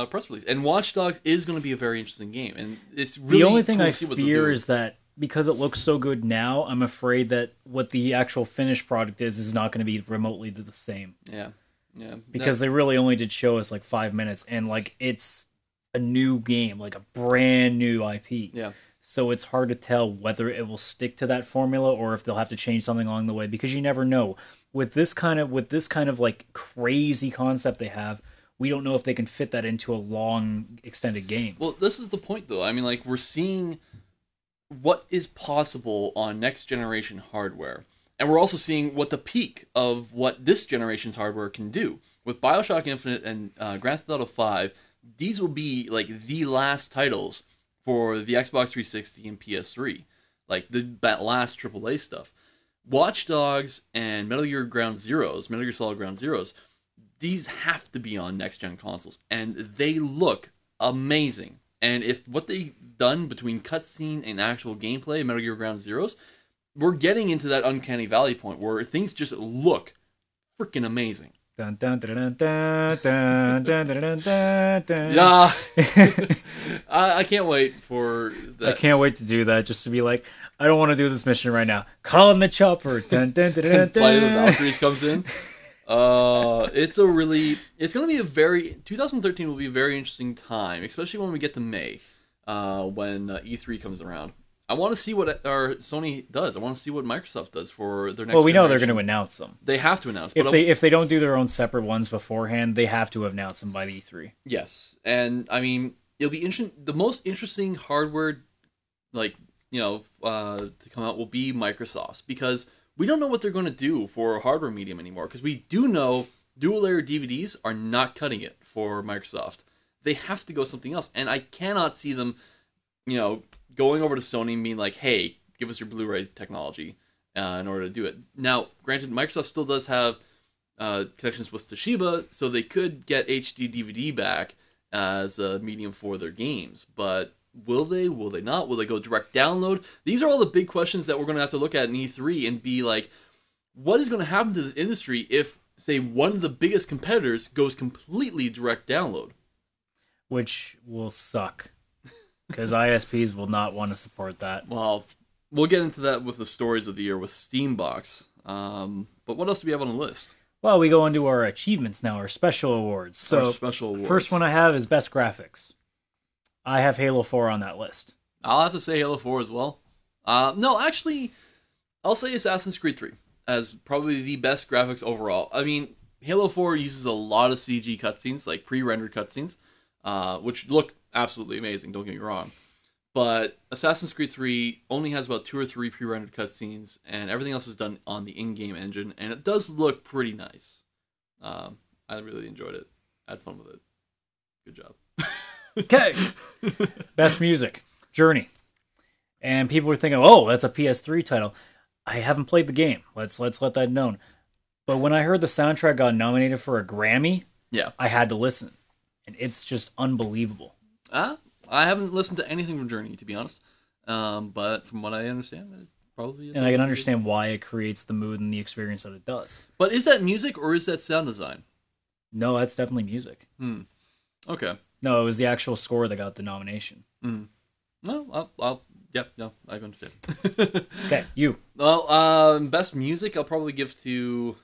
press release, and Watch Dogs is going to be a very interesting game, and it's really the only thing cool I to see what fear is that because it looks so good now, I'm afraid that what the actual finished product is not going to be remotely the same. Yeah. Yeah. Because they really only did show us like 5 minutes, and like it's a new game, like a brand new IP. Yeah. So it's hard to tell whether it will stick to that formula or if they'll have to change something along the way, because you never know. With this kind of like crazy concept they have, we don't know if they can fit that into a long extended game. Well, this is the point though. I mean, like, we're seeing what is possible on next generation hardware. And we're also seeing what the peak of what this generation's hardware can do. With BioShock Infinite and Grand Theft Auto 5, these will be like the last titles for the Xbox 360 and PS3. Like that last AAA stuff. Watch Dogs and Metal Gear Solid Ground Zeroes, these have to be on next gen consoles. And they look amazing. And if what they've done between cutscene and actual gameplay, Metal Gear Ground Zeroes, we're getting into that uncanny valley point where things just look freaking amazing. Dun, dun, dun, dun, dun, dun, dun, dun, dun. Yeah. I can't wait for that. I can't wait to do that, just to be like, I don't want to do this mission right now. Call in the chopper. Dun, dun, dun, dun, dun. Flight of the Valkyries comes in. It's going to be 2013 will be a very interesting time, especially when we get to May, when E3 comes around. I want to see what Sony does. I want to see what Microsoft does for their next. Well, we know they're generation. going to announce them. They have to announce. If they don't do their own separate ones beforehand, they have to announce them by the E3. Yes, and I mean it'll be interesting. The most interesting hardware, to come out will be Microsoft's, because we don't know what they're going to do for hardware medium anymore. Because we do know dual layer DVDs are not cutting it for Microsoft. They have to go something else, and I cannot see them, going over to Sony and being like, hey, give us your Blu-ray technology in order to do it. Now, granted, Microsoft still does have connections with Toshiba, so they could get HD DVD back as a medium for their games. But will they? Will they not? Will they go direct download? These are all the big questions that we're going to have to look at in E3 and be like, what is going to happen to this industry if, say, one of the biggest competitors goes completely direct download? Which will suck. Because ISPs will not want to support that. Well, we'll get into that with the stories of the year with Steambox. But what else do we have on the list? Well, we go into our achievements now, our special awards. So, our special awards. First one I have is Best Graphics. I have Halo 4 on that list. I'll have to say Halo 4 as well. No, actually, I'll say Assassin's Creed 3 as probably the best graphics overall. I mean, Halo 4 uses a lot of CG cutscenes, like pre-rendered cutscenes, which look absolutely amazing, don't get me wrong. But Assassin's Creed 3 only has about 2 or 3 pre-rendered cutscenes, and everything else is done on the in-game engine, and it does look pretty nice. I really enjoyed it. I had fun with it. Good job. Okay. Best music, Journey. And people were thinking, oh, that's a PS3 title. I haven't played the game. Let's let that known. But when I heard the soundtrack got nominated for a Grammy, I had to listen. And it's just unbelievable. I haven't listened to anything from Journey, to be honest. But from what I understand, it probably is. And I can understand why it creates the mood and the experience that it does. But is that music or is that sound design? No, that's definitely music. Okay. No, it was the actual score that got the nomination. No, I understand. Okay, you. Well, best music I'll probably give to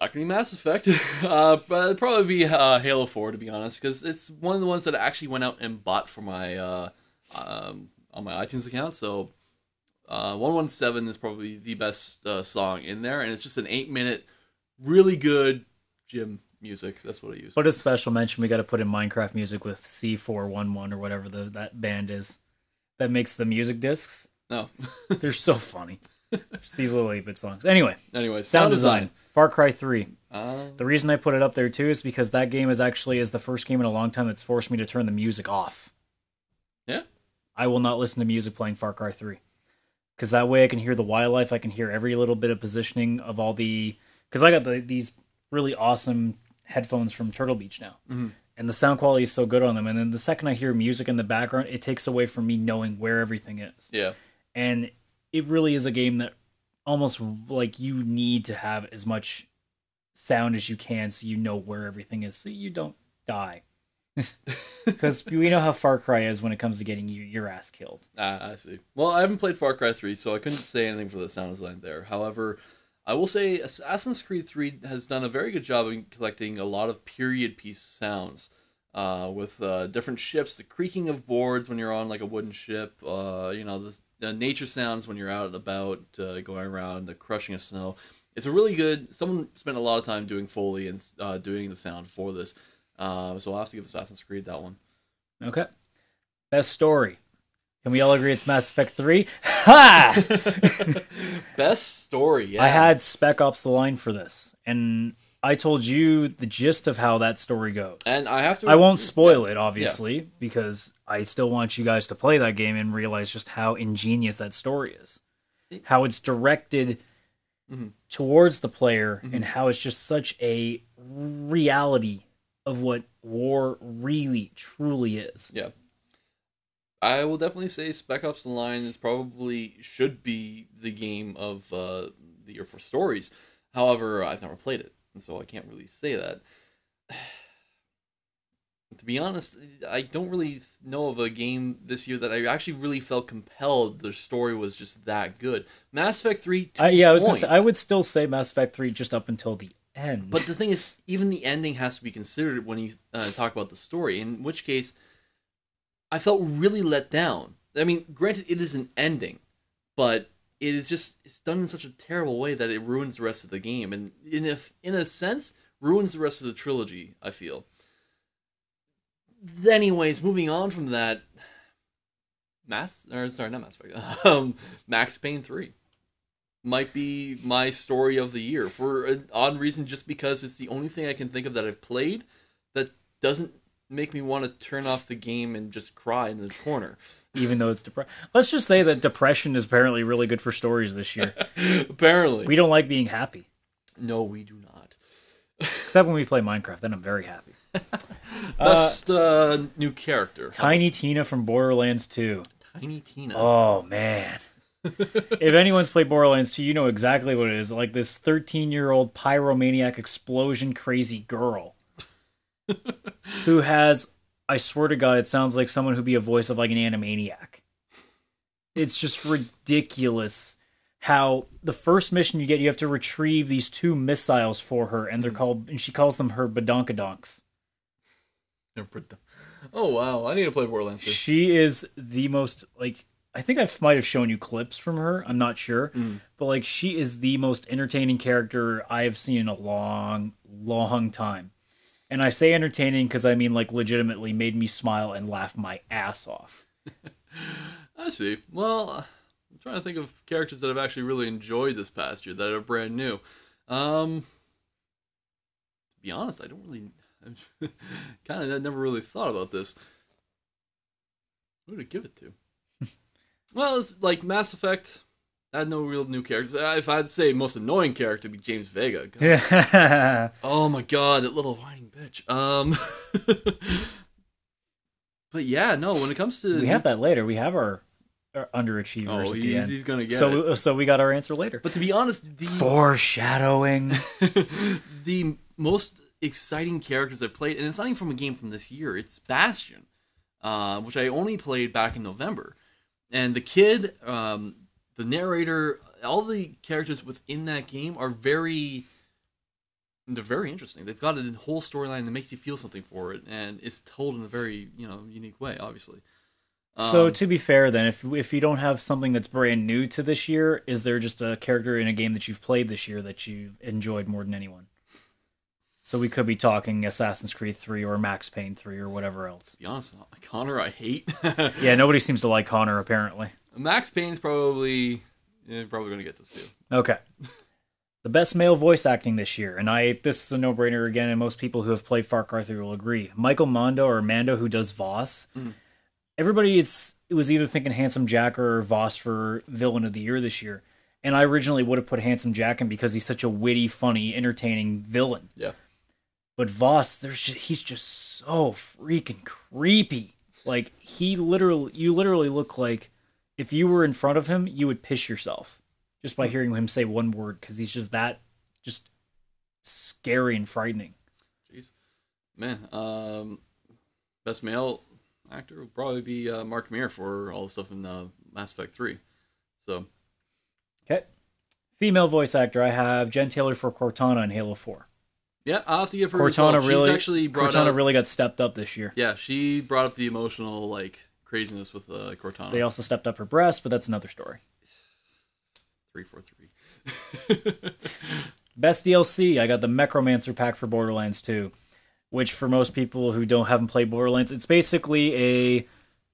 not gonna be Mass Effect, but it'd probably be Halo 4, to be honest, because it's one of the ones that I actually went out and bought for my on my iTunes account. So 117 is probably the best song in there, and it's just an 8-minute, really good gym music. That's what I use. But a special mention, we got to put in Minecraft music with C411 or whatever that band is that makes the music discs. No, they're so funny. Just these little 8-bit songs. Anyway, sound design. Far Cry 3. The reason I put it up there too is because that game is the first game in a long time that's forced me to turn the music off. Yeah? I will not listen to music playing Far Cry 3. Because that way I can hear the wildlife, I can hear every little bit of positioning of all the... Because I got these really awesome headphones from Turtle Beach now. Mm-hmm. And the sound quality is so good on them. And then the second I hear music in the background, it takes away from me knowing where everything is. Yeah. And it really is a game that almost like you need to have as much sound as you can so you know where everything is so you don't die. Because we know how Far Cry is when it comes to getting your ass killed. I see. Well, I haven't played Far Cry 3, so I couldn't say anything for the sound design there. However, I will say Assassin's Creed 3 has done a very good job in collecting a lot of period piece sounds. With different ships, the creaking of boards when you're on like a wooden ship, the nature sounds when you're out and about, going around, the crushing of snow. It's a really good. Someone spent a lot of time doing Foley and doing the sound for this. So I'll have to give Assassin's Creed that one. Okay. Best story. Can we all agree it's Mass Effect 3? Ha! Best story, yeah. I had Spec Ops The Line for this, and I told you the gist of how that story goes. And I have to... I won't spoil it, obviously, because I still want you guys to play that game and realize just how ingenious that story is. How it's directed towards the player, and how it's just such a reality of what war really, truly is. Yeah. I will definitely say Spec Ops The Line should be the game of the year for stories. However, I've never played it, and so I can't really say that. To be honest, I don't really know of a game this year that I actually really felt compelled the story was just that good. Mass Effect 3, I was going to say, I would still say Mass Effect 3 just up until the end. But the thing is, even the ending has to be considered when you talk about the story, in which case, I felt really let down. I mean, granted, it is an ending, but it's done in such a terrible way that it ruins the rest of the game, and in a sense, ruins the rest of the trilogy, I feel. Anyways, moving on from that, Max Payne 3 might be my story of the year for an odd reason, just because it's the only thing I can think of that I've played that doesn't make me want to turn off the game and just cry in the corner. Even though it's depressing. Let's just say that depression is apparently really good for stories this year. Apparently. We don't like being happy. No, we do not. Except when we play Minecraft, then I'm very happy. Best new character. Tiny Tina from Borderlands 2. Tiny Tina. Oh, man. If anyone's played Borderlands 2, you know exactly what it is. Like this 13-year-old pyromaniac explosion crazy girl who has, I swear to God, it sounds like someone who'd be a voice of like an Animaniac. It's just ridiculous how the first mission you get, you have to retrieve these 2 missiles for her, and she calls them her badonkadonks. Oh wow, I need to play Borderlands 2. She is the most, like, I think I might have shown you clips from her, I'm not sure, but like she is the most entertaining character I have seen in a long, long time. And I say entertaining because I mean like legitimately made me smile and laugh my ass off. I see. Well, I'm trying to think of characters that I've actually really enjoyed this past year that are brand new. To be honest, I don't really... kind of never really thought about this. Who would I give it to? Well, it's like Mass Effect. I had no real new characters. If I had to say most annoying character, it'd be James Vega. Oh my god, that little whining bitch. But yeah, no. When it comes to we have that later. We have our underachievers at the end. He's gonna get it. So we got our answer later. But to be honest, foreshadowing. The most exciting characters I've played, and it's not even from a game from this year. It's Bastion, which I only played back in November. And the kid, the narrator, all the characters within that game are very interesting. They've got a whole storyline that makes you feel something for it, and it's told in a very unique way, obviously. So to be fair, then, if you don't have something that's brand new to this year, is there just a character in a game that you've played this year that you enjoyed more than anyone? So we could be talking Assassin's Creed 3 or Max Payne 3 or whatever else. To be honest, Connor I hate. Yeah, nobody seems to like Connor, apparently. Max Payne's probably going to get this too. Okay. The best male voice acting this year, and this is a no-brainer again, and most people who have played Far Cry 3 will agree. Michael Mando, who does Voss. Everybody, it was either thinking Handsome Jack or Voss for Villain of the Year this year. And I originally would have put Handsome Jack in because he's such a witty, funny, entertaining villain. Yeah. But Voss, he's just so freaking creepy. Like, you literally look like if you were in front of him, you would piss yourself just by hearing him say one word, because he's just that scary and frightening. Jeez. Man, Best male actor will probably be Mark Meer for all the stuff in Mass Effect 3. So, Okay. Female voice actor, I have Jen Taylor for Cortana in Halo 4. yeah, I'll have to give her Cortana as well. really, She's actually Cortana really got stepped up this year. Yeah, she brought up the emotional craziness with Cortana. They also stepped up her breast, but that's another story. 343. Best DLC, I got the Necromancer pack for Borderlands 2, which for most people who haven't played Borderlands, it's basically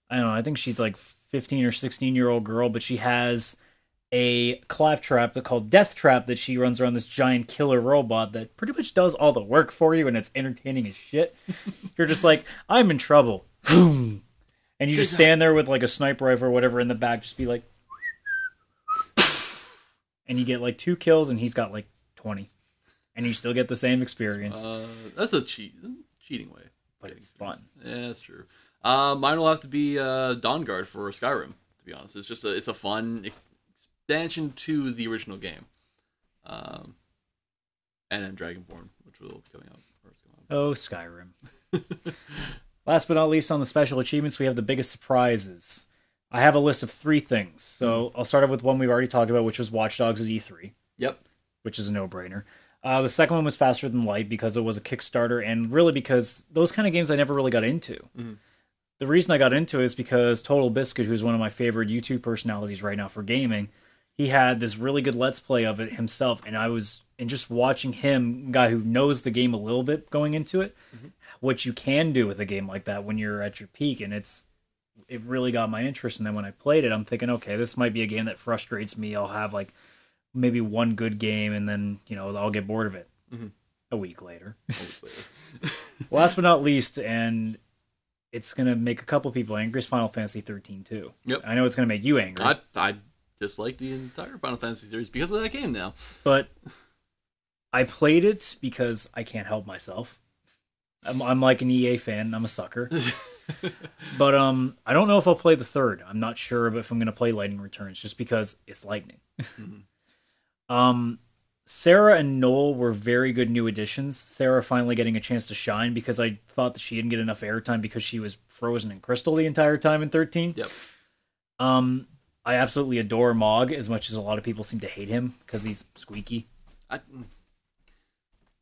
I don't know, I think she's like 15 or 16-year-old girl, but she has a claptrap called Death Trap that she runs around this giant killer robot that pretty much does all the work for you, and it's entertaining as shit. You're just like, I'm in trouble. Boom. And you just stand there with like a sniper rifle or whatever in the back, just be like, and you get like 2 kills, and he's got like 20, and you still get the same experience. That's a cheating way, but it's fun. Yeah, that's true. Mine will have to be Dawnguard for Skyrim. To be honest, it's a fun expansion to the original game, and then Dragonborn, which will be coming out. Oh, Skyrim. Last but not least, on the special achievements, we have the biggest surprises. I have a list of 3 things. So I'll start off with one we've already talked about, which was Watch Dogs at E3. Yep. Which is a no-brainer. The second one was Faster Than Light because it was a Kickstarter, and really because those kind of games I never really got into. Mm-hmm. The reason I got into it is because Total Biscuit, who's one of my favorite YouTube personalities right now for gaming, he had this really good Let's Play of it himself, and just watching him, a guy who knows the game a little bit going into it, what you can do with a game like that when you're at your peak, and it really got my interest. And then when I played it, I'm thinking, okay, this might be a game that frustrates me. I'll have like maybe one good game, and then I'll get bored of it. A week later. Last but not least, and it's gonna make a couple people angry, is Final Fantasy 13 too. Yep. I know it's gonna make you angry. I dislike the entire Final Fantasy series because of that game now. But I played it because I can't help myself. I'm like an EA fan. I'm a sucker. But I don't know if I'll play the third. I'm not sure if I'm going to play Lightning Returns just because it's Lightning. Sarah and Noel were very good new additions. Sarah finally getting a chance to shine because I thought that she didn't get enough airtime because she was frozen in crystal the entire time in 13. Yep. I absolutely adore Mog as much as a lot of people seem to hate him because he's squeaky.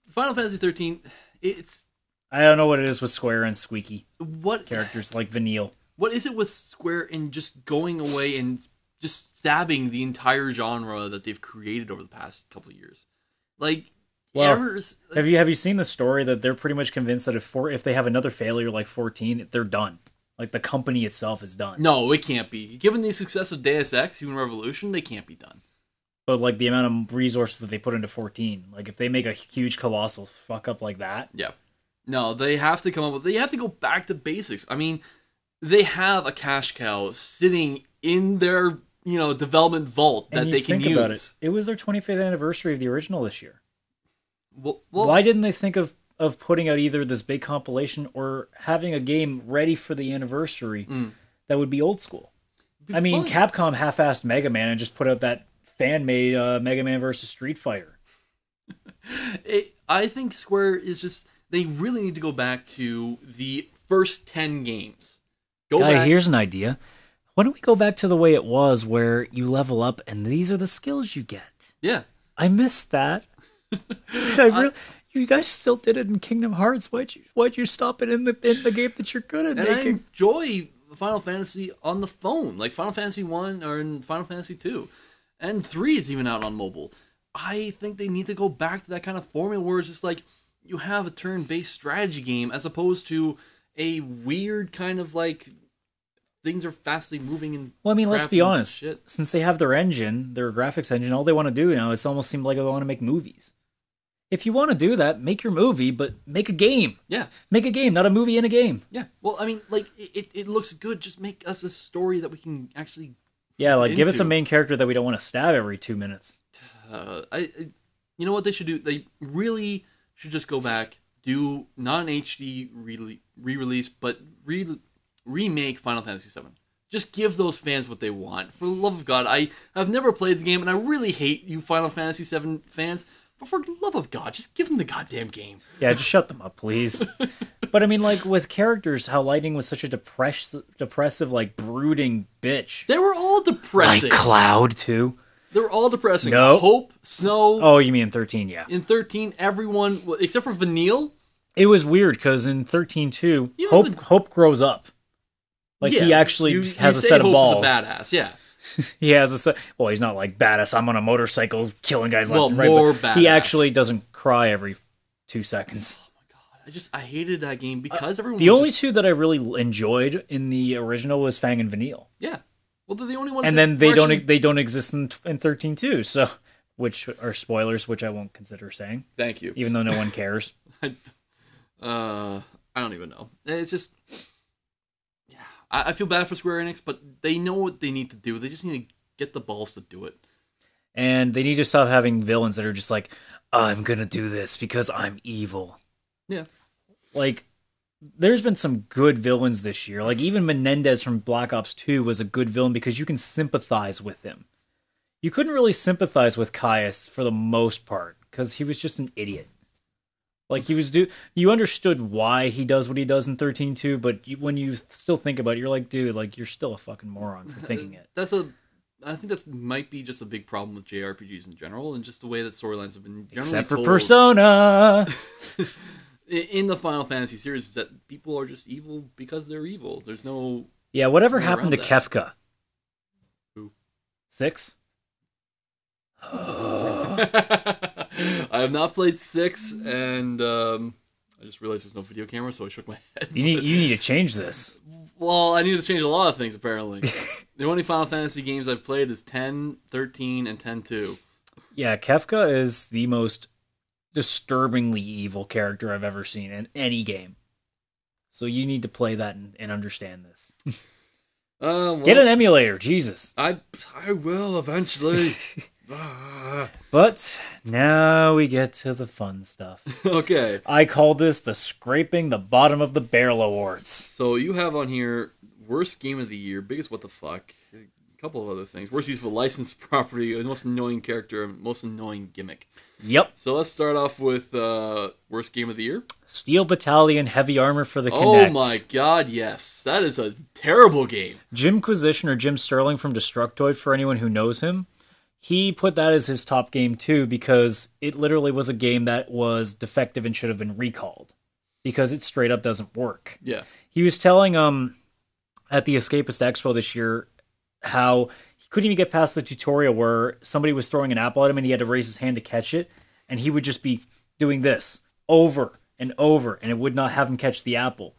Final Fantasy 13, I don't know what it is with Square and Squeaky. What characters like Vanille? What is it with Square in just going away and just stabbing the entire genre that they've created over the past couple of years? Have you seen the story that they're pretty much convinced that if they have another failure like 14, they're done. Like the company itself is done. No, it can't be. Given the success of Deus Ex: Human Revolution, they can't be done. But like the amount of resources that they put into 14, like if they make a huge colossal fuck up like that, yeah. No, they have to come up with... They have to go back to basics. I mean, they have a cash cow sitting in their, development vault that they can use. About it. It was their 25th anniversary of the original this year. Well, why didn't they think of putting out either this big compilation or having a game ready for the anniversary that would be old school? I mean, Capcom half-assed Mega Man and just put out that fan-made Mega Man vs. Street Fighter. I think Square is just... They really need to go back to the first 10 games. Here's an idea. Why don't we go back to the way it was where you level up and these are the skills you get? Yeah. I missed that. You guys still did it in Kingdom Hearts. Why'd you stop it in the game that you're good at making? I enjoy Final Fantasy on the phone, like Final Fantasy 1 or in Final Fantasy 2. And 3 is even out on mobile. I think they need to go back to that kind of formula where it's just like, you have a turn-based strategy game as opposed to a weird kind of like things are fastly moving and let's be honest. Since they have their engine, their graphics engine, all they want to do it's almost seemed like they want to make movies. If you want to do that, make your movie, but make a game. Yeah. Make a game, not a movie in a game. Yeah. Well, I mean, it looks good. Just make us a story that we can actually give us a main character that we don't want to stab every 2 minutes. You know what they should do? They really should just go back, do not an HD re-release, but remake Final Fantasy VII. Just give those fans what they want. For the love of God, I have never played the game, and I really hate you Final Fantasy VII fans, For the love of God, just give them the goddamn game. Yeah, just shut them up, please. But I mean, like, with characters, how Lightning was such a depressive, like, brooding bitch. They were all depressing. Like Cloud, too. They were all depressing. No. Hope, Snow. Oh, you mean in 13, yeah. In 13, everyone, except for Vanille. It was weird, because in 13, too, Yeah, Hope grows up. Like, he actually has a set of balls. Hope is a badass, yeah. He has a set. Well, he's not like badass. I'm on a motorcycle killing guys left and right. More But badass. he actually doesn't cry every 2 seconds. Oh my god! I hated that game because everyone. The was only just, two that I really enjoyed in the original was Fang and Vanille. Yeah. Well, they're the only ones. And then they don't exist in 13 too. So, which are spoilers, which I won't consider saying. Thank you. Even though no one cares. I don't even know. It's just. I feel bad for Square Enix, but they know what they need to do. They just need to get the balls to do it. And they need to stop having villains that are just like, I'm gonna do this because I'm evil. Yeah. Like, there's been some good villains this year. Like, even Menendez from Black Ops 2 was a good villain because you can sympathize with him. You couldn't really sympathize with Caius for the most part because he was just an idiot. Like, you understood why he does what he does in 13-2, but when you still think about it, you're like, dude, like, you're still a fucking moron for thinking it. I think that might be just a big problem with JRPGs in general, and just the way that storylines have been generally Except for told. Persona! In the Final Fantasy series, is that people are just evil because they're evil. There's no... Yeah, whatever happened to Kefka? Who? 6? I have not played 6, and I just realized there's no video camera, so I shook my head. You need to change this. Well, I need to change a lot of things, apparently. The only Final Fantasy games I've played is 10, 13, and 10-2. Yeah, Kefka is the most disturbingly evil character I've ever seen in any game. So you need to play that and understand this. Well, Get an emulator, Jesus. I will eventually. But now we get to the fun stuff. Okay. I call this the scraping the bottom of the barrel awards. So you have on here worst game of the year, biggest what the fuck, a couple of other things. Worst use of a licensed property, most annoying character, most annoying gimmick. Yep. So let's start off with worst game of the year. Steel Battalion Heavy Armor for the Kinect. Oh my god, yes. That is a terrible game. Jimquisition, or Jim Sterling from Destructoid, for anyone who knows him, he put that as his top game too because it literally was a game that was defective and should have been recalled because it straight up doesn't work. Yeah. He was telling at the Escapist Expo this year how he couldn't even get past the tutorial where somebody was throwing an apple at him and he had to raise his hand to catch it, and he would just be doing this over and over and it would not have him catch the apple.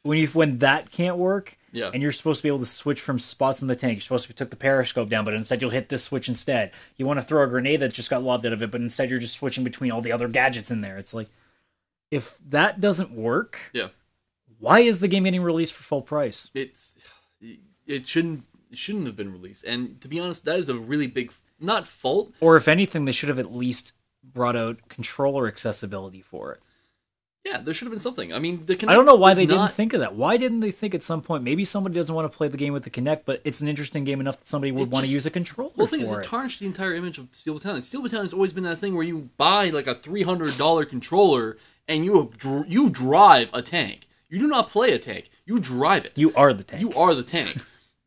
When that can't work, yeah, and you're supposed to be able to switch from spots in the tank, you're supposed to took the periscope down, but instead you'll hit this switch instead. You want to throw a grenade that just got lobbed out of it, but instead you're just switching between all the other gadgets in there. It's like, if that doesn't work, yeah, why is the game getting released for full price? It shouldn't have been released, and to be honest, that is a really big not fault. Or if anything, they should have at least brought out controller accessibility for it. Yeah, there should have been something. I mean, the Kinect I don't know why they didn't think of that. Why didn't they think at some point, maybe somebody doesn't want to play the game with the Kinect, but it's an interesting game enough that somebody would want to use a controller for it. Well, the thing is, it tarnished the entire image of Steel Battalion. Steel Battalion has always been that thing where you buy like a $300 controller and you drive a tank. You do not play a tank. You drive it. You are the tank. You are the tank.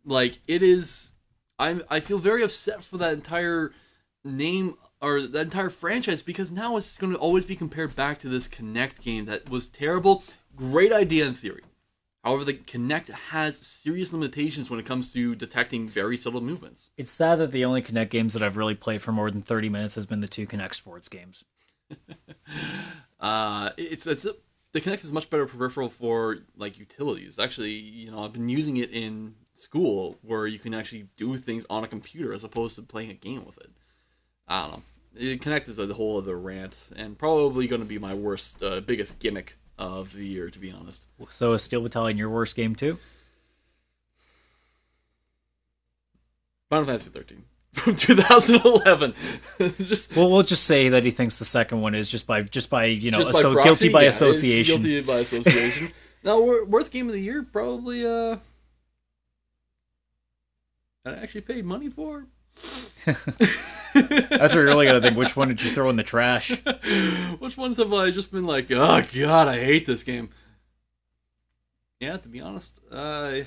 Like, it is... I feel very upset for that entire name... or that entire franchise, because now it's going to always be compared back to this Kinect game that was terrible. Great idea in theory. However, the Kinect has serious limitations when it comes to detecting very subtle movements. It's sad that the only Kinect games that I've really played for more than 30 minutes has been the 2 Kinect sports games. The Kinect is much better peripheral for like utilities. Actually, I've been using it in school where you can actually do things on a computer as opposed to playing a game with it. I don't know. Kinect is a whole other rant, and probably going to be my biggest gimmick of the year, to be honest. So is Steel Battalion your worst game too? Final Fantasy 13 from 2011. We'll just say that he thinks the second one is just by proxy, guilty by association. Guilty by association. Now, worst game of the year, probably. That I actually paid money for. That's what you really gotta think. Which one did you throw in the trash? Which ones have I just been like, oh god, I hate this game? Yeah, to be honest, I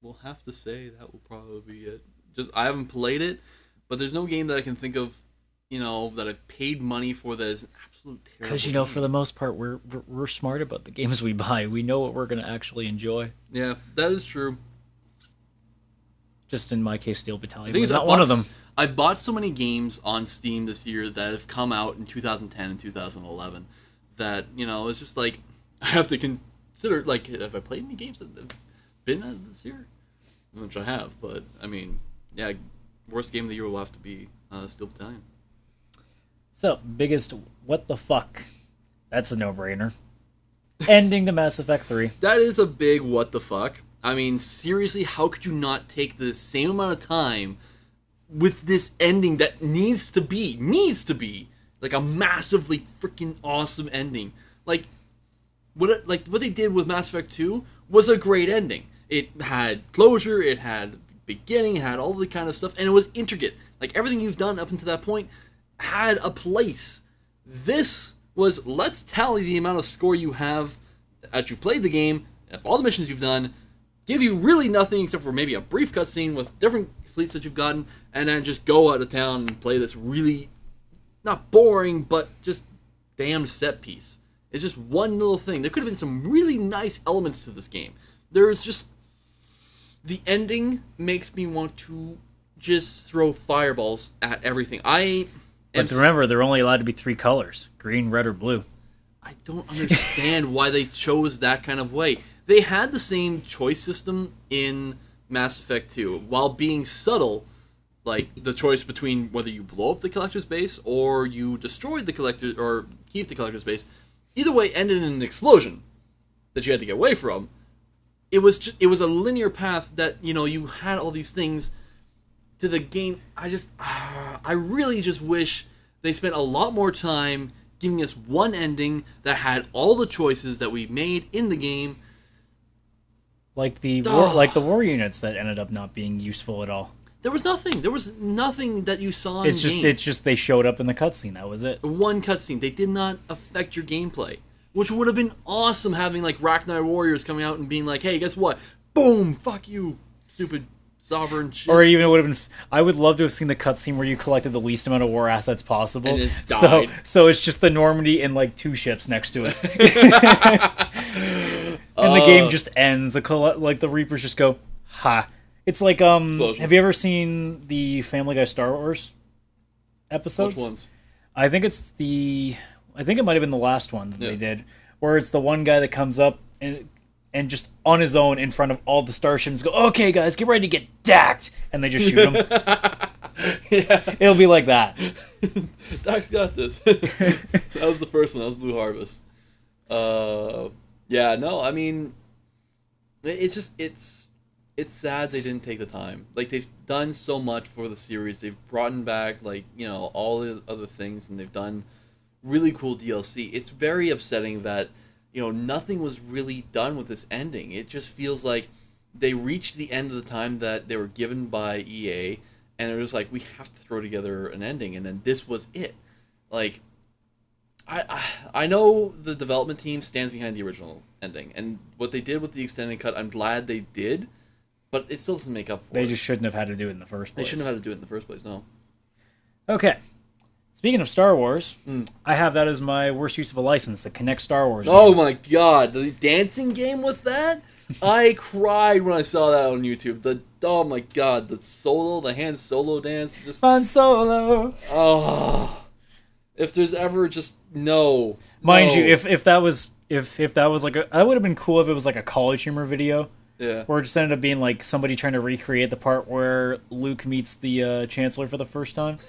will have to say that will probably be it. Just I haven't played it, but there's no game that I can think of, that I've paid money for that is an absolute terrible. Because for the most part, we're smart about the games we buy. We know what we're gonna actually enjoy. Yeah, that is true. Just in my case, Steel Battalion. The thing is, not one of them. I bought so many games on Steam this year that have come out in 2010 and 2011 that, it's just like, I have to consider, like, have I played any games that have been out this year? Which I have, but, I mean, yeah, worst game of the year will have to be Steel Battalion. So, biggest what the fuck. That's a no-brainer. Ending to Mass Effect 3. That is a big what the fuck. I mean, seriously, how could you not take the same amount of time with this ending that needs to be, like a massively freaking awesome ending? Like what they did with Mass Effect 2 was a great ending. It had closure, it had beginning, it had all the kind of stuff, and it was intricate. Like, everything you've done up until that point had a place. This was, let's tally the amount of score you have as you played the game, all the missions you've done, give you really nothing except for maybe a brief cutscene with different fleets that you've gotten, and then just go out of town and play this really, not boring, but just damn set piece. It's just one little thing. There could have been some really nice elements to this game. There's just... The ending makes me want to just throw fireballs at everything. But remember, there are only allowed to be 3 colors. Green, red, or blue. I don't understand why they chose that kind of way. They had the same choice system in Mass Effect 2, while being subtle, like the choice between whether you blow up the collector's base or you destroy the collector or keep the collector's base. Either way, ended in an explosion that you had to get away from. It was a linear path that you had all these things to the game. I really just wish they spent a lot more time giving us one ending that had all the choices that we made in the game. Like the war units that ended up not being useful at all. There was nothing. There was nothing that you saw in the game. It's just they showed up in the cutscene. That was it. One cutscene. They did not affect your gameplay, which would have been awesome. Having like Rachni warriors coming out and being like, "Hey, guess what? Boom! Fuck you, stupid sovereign shit." Or even it would have been. I would love to have seen the cutscene where you collected the least amount of war assets possible. And it's died. So it's just the Normandy and like 2 ships next to it. And the game just ends. The Reapers just go, ha. It's like, have you ever seen the Family Guy Star Wars episodes? Which ones? I think it might have been the last one that they did, where it's the one guy that comes up and just on his own in front of all the starships go, okay guys, get ready to get dacked, and they just shoot him. Yeah. It'll be like that. Doc's got this. That was the first one. That was Blue Harvest. Yeah, no, I mean, it's just, it's sad they didn't take the time. Like, they've done so much for the series. They've brought back, like, all the other things, and they've done really cool DLC. It's very upsetting that, nothing was really done with this ending. It just feels like they reached the end of the time that they were given by EA, and they're just like, we have to throw together an ending, and then this was it. Like, I know the development team stands behind the original ending, and what they did with the extended cut, I'm glad they did, but it still doesn't make up for it. They just shouldn't have had to do it in the first place. They shouldn't have had to do it in the first place, no. Okay. Speaking of Star Wars, I have that as my worst use of a license, the Kinect Star Wars game. Oh my god, the dancing game with that? I cried when I saw that on YouTube. Oh my god, the Han Solo dance. Han Solo! Oh... If there's ever just no, mind you, if that was like that would have been cool if it was like a College Humor video. Yeah. Or it just ended up being like somebody trying to recreate the part where Luke meets the Chancellor for the first time,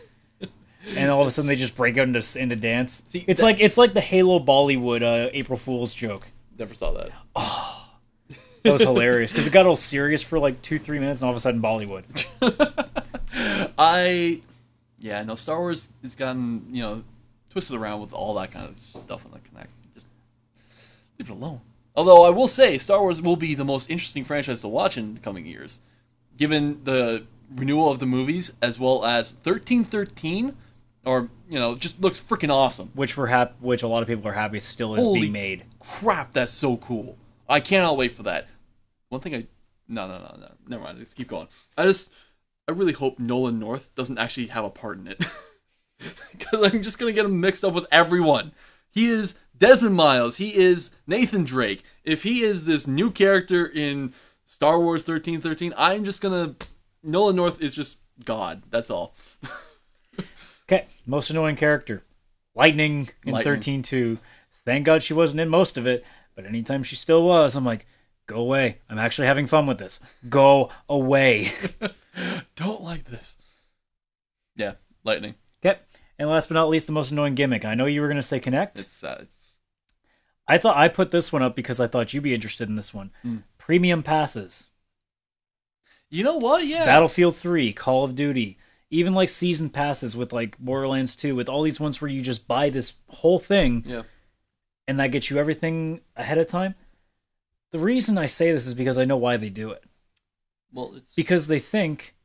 and all of a sudden they just break out into dance. See, it's like the Halo Bollywood April Fool's joke. Never saw that. Oh, that was hilarious because it got all serious for like 2-3 minutes, and all of a sudden Bollywood. Yeah, no, Star Wars has gotten twisted around with all that kind of stuff on the Kinect. Just leave it alone. Although I will say, Star Wars will be the most interesting franchise to watch in the coming years. given the renewal of the movies as well as 1313, or just looks freaking awesome. Which which a lot of people are happy still is Holy being made. Crap, that's so cool! I cannot wait for that. One thing no, never mind. Let's keep going. I really hope Nolan North doesn't actually have a part in it, because I'm just gonna get him mixed up with everyone. He is Desmond Miles. He is Nathan Drake. If he is this new character in Star Wars 1313, I'm just gonna... Nolan North is just God. That's all. Okay, most annoying character. Lightning in 13.2. Thank God she wasn't in most of it, but anytime she still was, I'm like, go away. I'm actually having fun with this. Go away. Don't like this. Yeah, Lightning. Okay, and last but not least, the most annoying gimmick. I know you were going to say Connect. It's I thought I put this one up because I thought you'd be interested in this one. Premium passes. You know what? Yeah. Battlefield 3, Call of Duty, even like season passes with like Borderlands 2, with all these ones where you just buy this whole thing, and that gets you everything ahead of time. The reason I say this is because I know why they do it. Well, it's because they think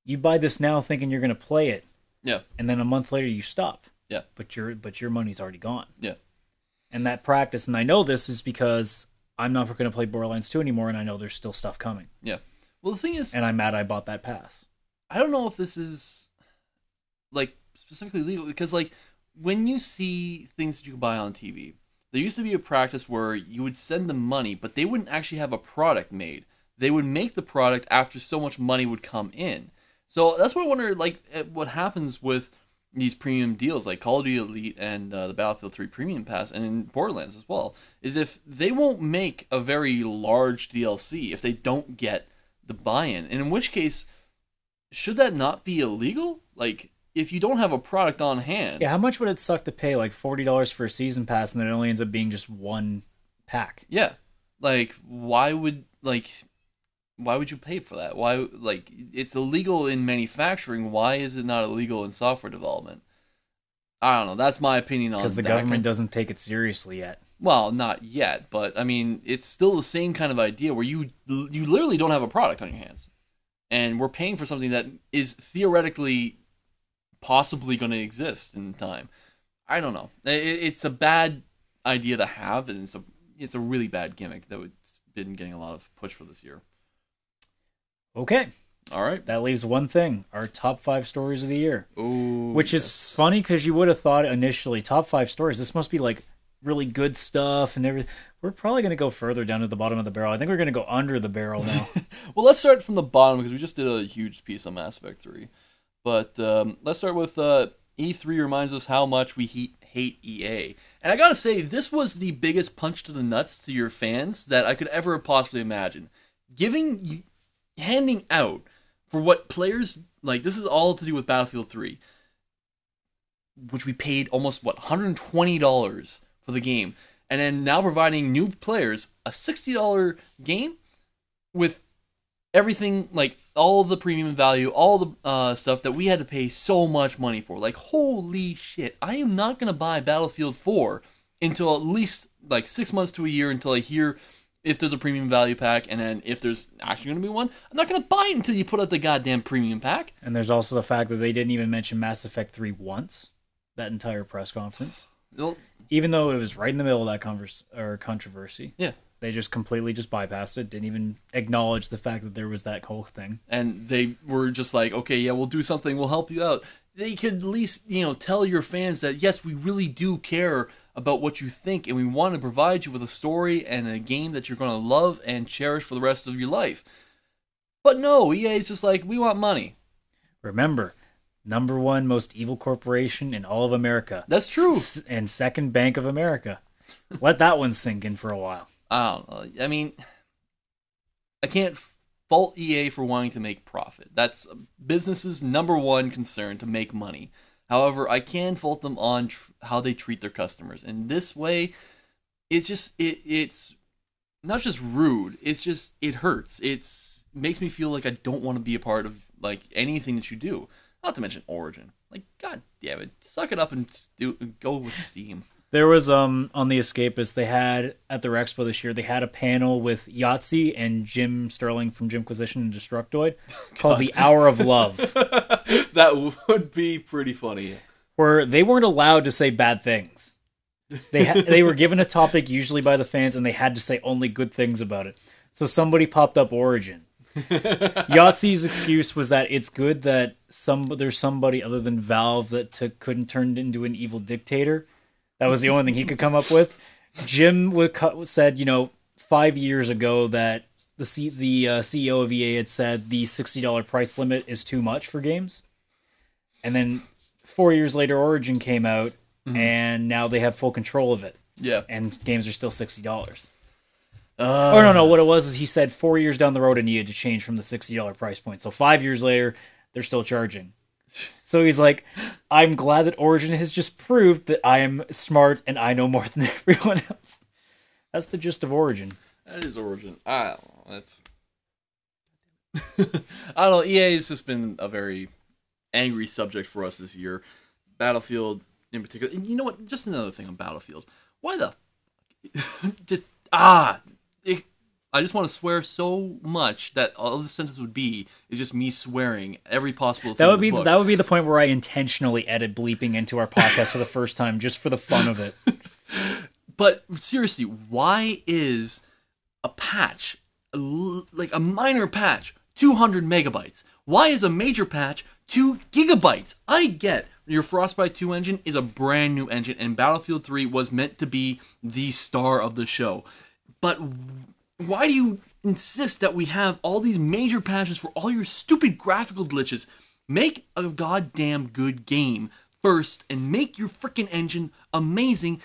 you buy this now thinking you're going to play it. Yeah. And then a month later you stop. Yeah. But your money's already gone. Yeah. And that practice, and I know this is because I'm not going to play Borderlands 2 anymore, and I know there's still stuff coming. Yeah. Well, the thing is... And I'm mad I bought that pass. I don't know if this is, like, specifically legal, because, like, when you see things that you can buy on TV, there used to be a practice where you would send them money, but they wouldn't actually have a product made. They would make the product after so much money would come in. So that's what I wonder, like, what happens with these premium deals, like Call of Duty Elite and the Battlefield 3 Premium Pass, and in Borderlands as well, is if they won't make a very large DLC if they don't get the buy-in. And in which case, should that not be illegal? Like, if you don't have a product on hand... Yeah, how much would it suck to pay, like, $40 for a season pass, and then it only ends up being just one pack? Yeah. Like, why would you pay for that? Why, like, it's illegal in manufacturing. Why is it not illegal in software development? I don't know. That's my opinion on that. Because the government doesn't take it seriously yet. Well, not yet, but, I mean, it's still the same kind of idea where you literally don't have a product on your hands. And we're paying for something that is theoretically possibly going to exist in time. I don't know. It's a bad idea to have, and it's a really bad gimmick that it's been getting a lot of push for this year. Okay. All right. That leaves one thing, our top 5 stories of the year. Ooh, which is funny because you would have thought initially, top 5 stories, this must be like really good stuff and everything. We're probably going to go further down to the bottom of the barrel. I think we're going to go under the barrel now. Well, let's start from the bottom because we just did a huge piece on Mass Effect 3. But let's start with E3 reminds us how much we hate EA. And I gotta say, this was the biggest punch to the nuts to your fans that I could ever possibly imagine. Handing out for what players, like, this is all to do with Battlefield 3, which we paid almost, $120 for the game. And then now providing new players a $60 game with everything, like, all the premium value, all the stuff that we had to pay so much money for. Like, holy shit, I am not going to buy Battlefield 4 until at least, like, 6 months to a year until I hear if there's a premium value pack, and then if there's actually going to be one, I'm not going to buy it until you put out the goddamn premium pack. And there's also the fact that they didn't even mention Mass Effect 3 once, that entire press conference. Well, even though it was right in the middle of that controversy. Yeah. They just completely just bypassed it, didn't even acknowledge the fact that there was that whole thing. And they were just like, okay, yeah, we'll do something, we'll help you out. They could at least, tell your fans that, yes, we really do care about what you think, and we want to provide you with a story and a game that you're going to love and cherish for the rest of your life. But no, EA is just like, we want money. Remember, number 1 most evil corporation in all of America. That's true. And second Bank of America. Let that one sink in for a while. I don't know. I mean, I can't fault EA for wanting to make profit. That's business's number 1 concern, to make money. However, I can fault them on how they treat their customers. And this way, it's just it's not just rude. It's just, it hurts. It makes me feel like I don't want to be a part of, like, anything that you do. Not to mention Origin. Like, god damn it, suck it up and go with Steam. There was on the Escapist, they had at their expo this year, they had a panel with Yahtzee and Jim Sterling from Jimquisition and Destructoid called The Hour of Love. That would be pretty funny. Where they weren't allowed to say bad things. They were given a topic usually by the fans, and they had to say only good things about it. So somebody popped up Origin. Yahtzee's excuse was that it's good that there's somebody other than Valve that couldn't turn into an evil dictator. That was the only thing he could come up with. Jim said, 5 years ago that the CEO of EA had said the $60 price limit is too much for games. And then 4 years later, Origin came out, and now they have full control of it. Yeah. And games are still $60. No. What it was is he said 4 years down the road it needed to change from the $60 price point. So 5 years later, they're still charging. So he's like, I'm glad that Origin has just proved that I am smart and I know more than everyone else. That's the gist of Origin. That is Origin. I don't know. I don't know. EA has just been a very angry subject for us this year. Battlefield in particular. And you know what? Just another thing on Battlefield. Why the... I just want to swear so much that all the sentence would be is just me swearing every possible thing. That would be the point where I intentionally edit bleeping into our podcast for the first time, just for the fun of it. But seriously, why is a patch, like a minor patch, 200 megabytes? Why is a major patch 2 gigabytes? I get your Frostbite 2 engine is a brand new engine, and Battlefield 3 was meant to be the star of the show. But why do you insist that we have all these major patches for all your stupid graphical glitches? Make a goddamn good game first and make your freaking engine amazing.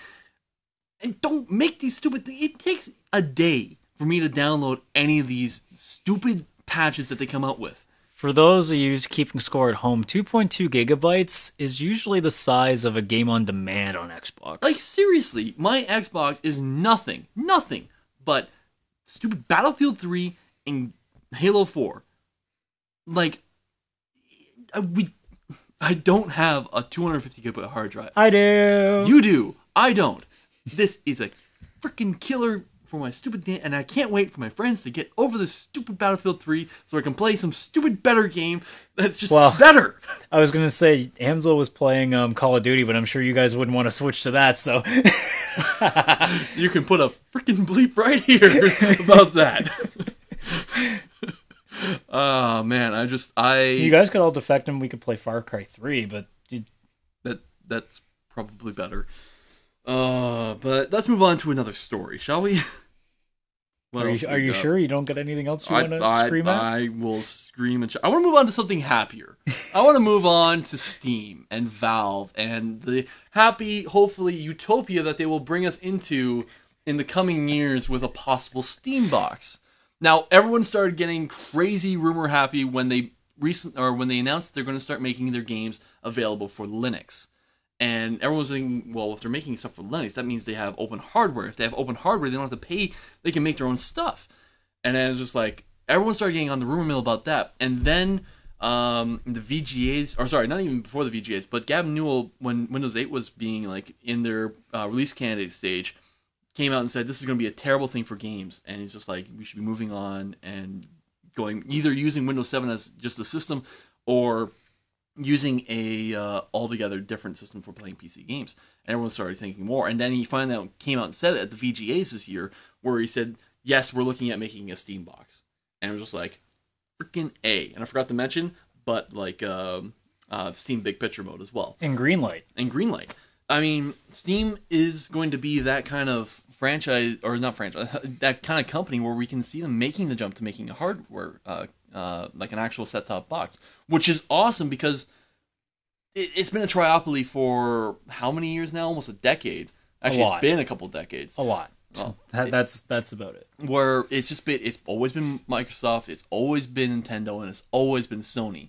And don't make these stupid things. It takes a day for me to download any of these stupid patches that they come out with. For those of you keeping score at home, 2.2 gigabytes is usually the size of a game on demand on Xbox. Like, seriously, my Xbox is nothing but stupid Battlefield 3 and Halo 4. Like, I don't have a 250 gigabyte hard drive. I do. You do. I don't. This is a freaking killer for my stupid game, and I can't wait for my friends to get over this stupid Battlefield 3 so I can play some stupid better game that's just better. I was going to say, Amzel was playing Call of Duty, but I'm sure you guys wouldn't want to switch to that, so... You can put a freaking bleep right here about that. Oh, man, You guys could all defect and we could play Far Cry 3, but... That's probably better. But let's move on to another story, shall we? Are you sure you don't get anything else you want to scream at? I will scream and I want to move on to something happier. I want to move on to Steam and Valve and the happy, hopefully, utopia that they will bring us into in the coming years with a possible Steam box. Now, everyone started getting crazy rumor happy when they announced they're going to start making their games available for Linux. And everyone's thinking, well, if they're making stuff for Linux, that means they have open hardware. If they have open hardware, they don't have to pay. They can make their own stuff. And then it's just like, everyone started getting on the rumor mill about that. And then the VGAs, or sorry, not even before the VGAs, but Gavin Newell, when Windows 8 was being like in their release candidate stage, came out and said, this is going to be a terrible thing for games. And he's just like, we should be moving on and going, either using Windows 7 as just a system, or using a altogether different system for playing PC games. And everyone started thinking more. And then he finally came out and said it at the VGAs this year, where he said, yes, we're looking at making a Steam box. And it was just like, freaking A. And I forgot to mention, but like Steam Big Picture mode as well. And Greenlight. I mean, Steam is going to be that kind of franchise, or not franchise, that kind of company where we can see them making the jump to making a hardware, like an actual set-top box, which is awesome because it's been a triopoly for how many years now? Almost a decade. Actually, it's been a couple decades. A lot. Well, that's about it. Where it's always been Microsoft, it's always been Nintendo, and it's always been Sony.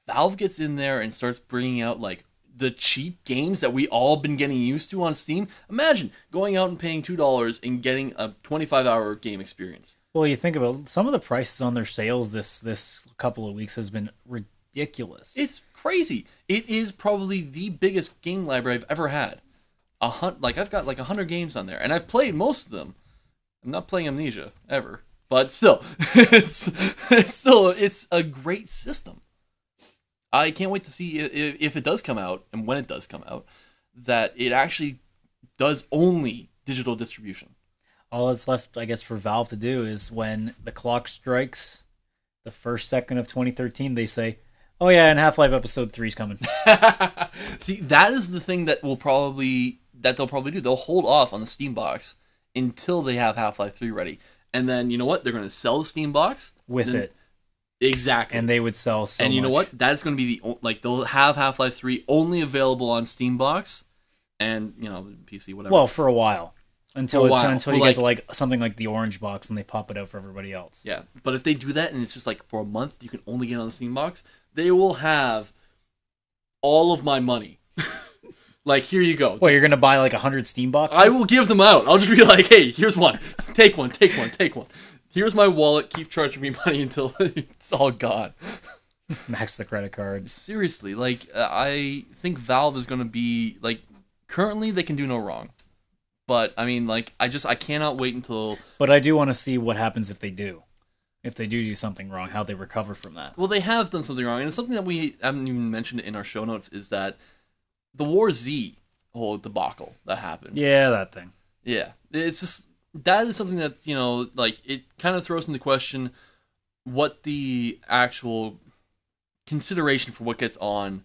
Valve gets in there and starts bringing out like the cheap games that we all been getting used to on Steam. Imagine going out and paying $2 and getting a 25-hour game experience. Well, you think about some of the prices on their sales this couple of weeks has been ridiculous. It's crazy. It is probably the biggest game library I've ever had. I've got like 100 games on there, and I've played most of them. I'm not playing Amnesia ever, but still, it's a great system. I can't wait to see if it does come out, and when it does come out, that it actually does only digital distribution. All that's left, I guess, for Valve to do is when the clock strikes the first second of 2013, they say, "Oh yeah, and Half-Life Episode 3 is coming." See, that is the thing that they'll probably do. They'll hold off on the Steam box until they have Half-Life 3 ready, and then you know what? They're going to sell the Steam box with it. Exactly, and they would sell so. And you much. know what? That's going to be they'll have Half-Life 3 only available on Steam box, and PC, whatever. Well, for a while. Until you get to like something like the Orange Box and they pop it out for everybody else. Yeah, but if they do that and it's just like for a month you can only get on the Steam box, they will have all of my money. Like, here you go. Well, you're gonna buy like 100 Steam boxes? I will give them out. I'll just be like, hey, here's one. Take one. Here's my wallet. Keep charging me money until it's all gone. Max the credit card. Seriously, I think Valve is gonna be currently they can do no wrong. But, I mean, I cannot wait until... But I do want to see what happens if they do. If they do something wrong, how they recover from that. Well, they have done something wrong, and it's something that we haven't even mentioned in our show notes, is that the War Z whole debacle that happened. Yeah, that thing. Yeah. It's just... That is something that, it kind of throws into question what the actual consideration for what gets on...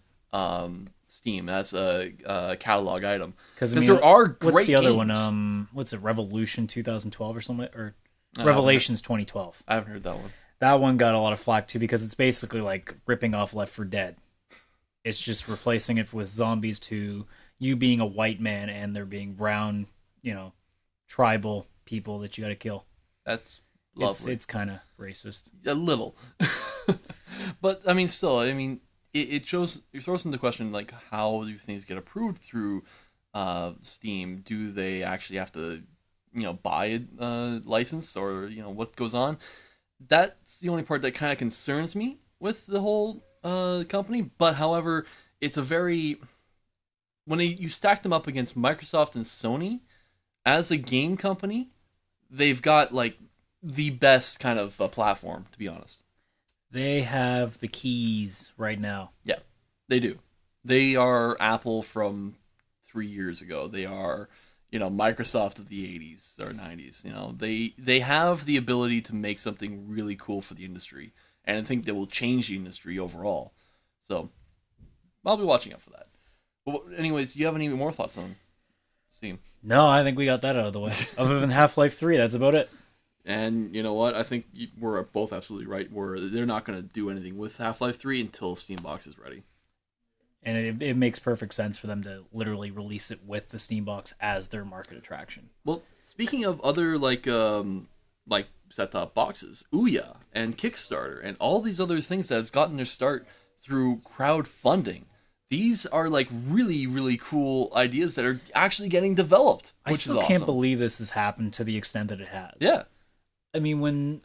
Steam as a catalog item, because there are great what's the other games. one? What's it? Revolution 2012 or something, or Revelations 2012? I haven't heard that one. That one got a lot of flack too because it's basically like ripping off Left 4 Dead. It's just replacing it with zombies to you being a white man and there being brown, tribal people that you got to kill. That's lovely. It's kind of racist, a little, but I mean, still, It throws into question how do things get approved through Steam? Do they actually have to buy a license, or what goes on? That's the only part that kind of concerns me with the whole company. But however, it's a very when you stack them up against Microsoft and Sony as a game company, they've got the best kind of platform, to be honest. They have the keys right now. Yeah, they do. They are Apple from 3 years ago. They are, Microsoft of the 80s or 90s. They have the ability to make something really cool for the industry, and I think they will change the industry overall. So, I'll be watching out for that. But anyways, do you have any more thoughts on Steam? No, I think we got that out of the way. Other than Half-Life 3, that's about it. And you know what? I think we're both absolutely right. They're not going to do anything with Half-Life 3 until Steam Box is ready. And it makes perfect sense for them to literally release it with the Steam Box as their market attraction. Well, speaking of other set-top boxes, Ouya and Kickstarter and all these other things that have gotten their start through crowdfunding. These are really, really cool ideas that are actually getting developed. I still can't believe this has happened to the extent that it has. Yeah. I mean, when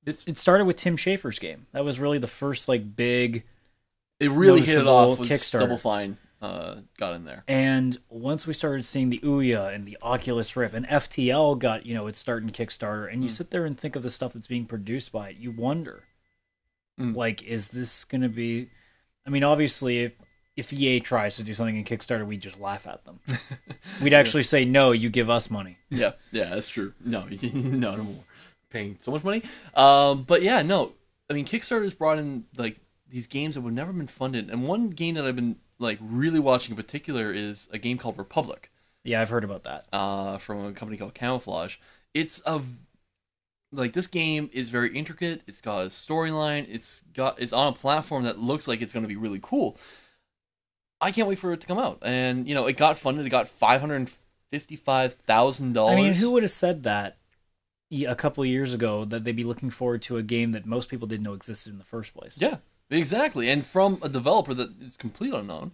it started with Tim Schafer's game, that was really the first big. It really hit it off when Kickstarter. Double Fine got in there. And once we started seeing the Ouya and the Oculus Rift, and FTL got its start in Kickstarter, and you sit there and think of the stuff that's being produced by it, you wonder, is this going to be? I mean, obviously, if EA tries to do something in Kickstarter, we'd just laugh at them. We'd actually say, no, you give us money. Yeah, that's true. No, no more. Paying so much money. But yeah, no. I mean, Kickstarter's brought in, these games that would never been funded. And one game that I've been, really watching in particular is a game called Republic. Yeah, I've heard about that. From a company called Camouflage. It's this game is very intricate. It's got a storyline. It's on a platform that looks like it's going to be really cool. I can't wait for it to come out. And, it got funded. It got $555,000. I mean, who would have said that a couple of years ago, that they'd be looking forward to a game that most people didn't know existed in the first place? Yeah, exactly. And from a developer that is completely unknown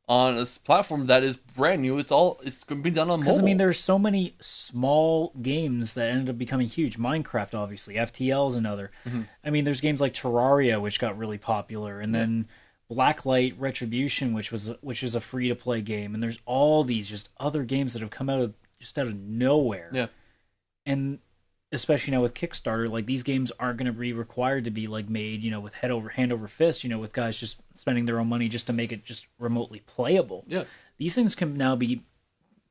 on a platform that is brand new. It's going to be done on mobile. Because, I mean, there's so many small games that ended up becoming huge. Minecraft, obviously. FTL is another. Mm-hmm. I mean, there's games like Terraria, which got really popular. And then, Blacklight Retribution, which is a free to play game, and there's all these just other games that have come out of nowhere. Yeah. And especially now with Kickstarter, like these games aren't going to be required to be like made, with hand over fist, with guys just spending their own money just to make it just remotely playable. Yeah. These things can now be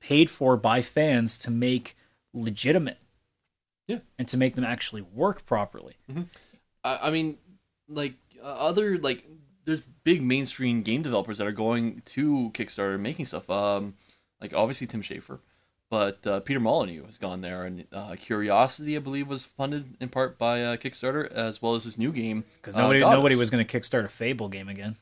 paid for by fans to make legitimate. Yeah. And to make them actually work properly. Mm-hmm. I mean, there's big mainstream game developers that are going to Kickstarter and making stuff. Like obviously Tim Schafer, but Peter Molyneux has gone there, and Curiosity, I believe, was funded in part by Kickstarter, as well as his new game. Because nobody was going to Kickstarter a Fable game again.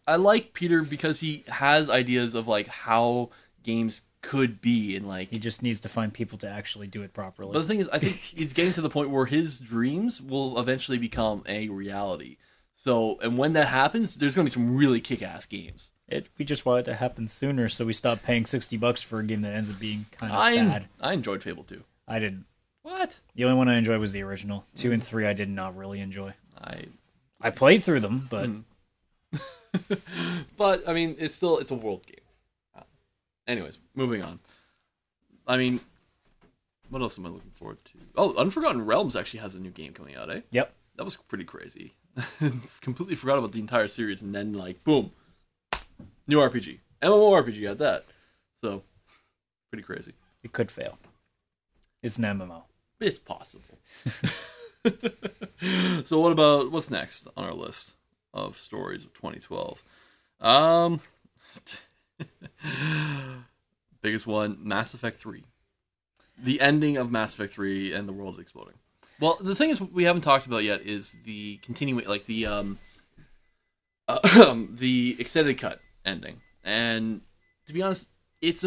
I like Peter because he has ideas of like how games could be, and like he just needs to find people to actually do it properly. But the thing is, I think he's getting to the point where his dreams will eventually become a reality. So, and when that happens, there's going to be some really kick-ass games. We just want it to happen sooner, so we stop paying $60 for a game that ends up being kind of bad. I enjoyed Fable 2. I didn't. What? The only one I enjoyed was the original. 2 and 3 I did not really enjoy. I played through them, but... But, I mean, it's a world game. Anyways, moving on. I mean, what else am I looking forward to? Oh, Unforgotten Realms actually has a new game coming out, eh? Yep. That was pretty crazy. Completely forgot about the entire series, and then, like, boom. New RPG. MMORPG at that. So, pretty crazy. It could fail. It's an MMO. It's possible. So what's next on our list of stories of 2012? Biggest one, Mass Effect 3. The ending of Mass Effect 3 and the world exploding. Well, the thing is we haven't talked about yet is the continuing, like the the extended cut ending. And to be honest, it's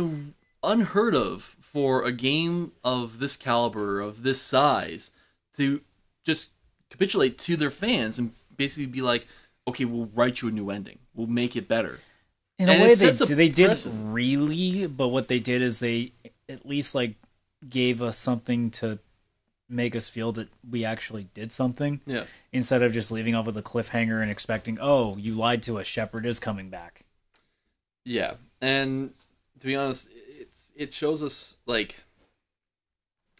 unheard of for a game of this caliber, of this size, to just capitulate to their fans and basically be like, okay, we'll write you a new ending. We'll make it better. In a way, they didn't really, but what they did is they at least like gave us something to make us feel that we actually did something. Yeah. Instead of just leaving off with a cliffhanger and expecting, oh, you lied to us, Shepard is coming back. Yeah, and to be honest, it shows us like,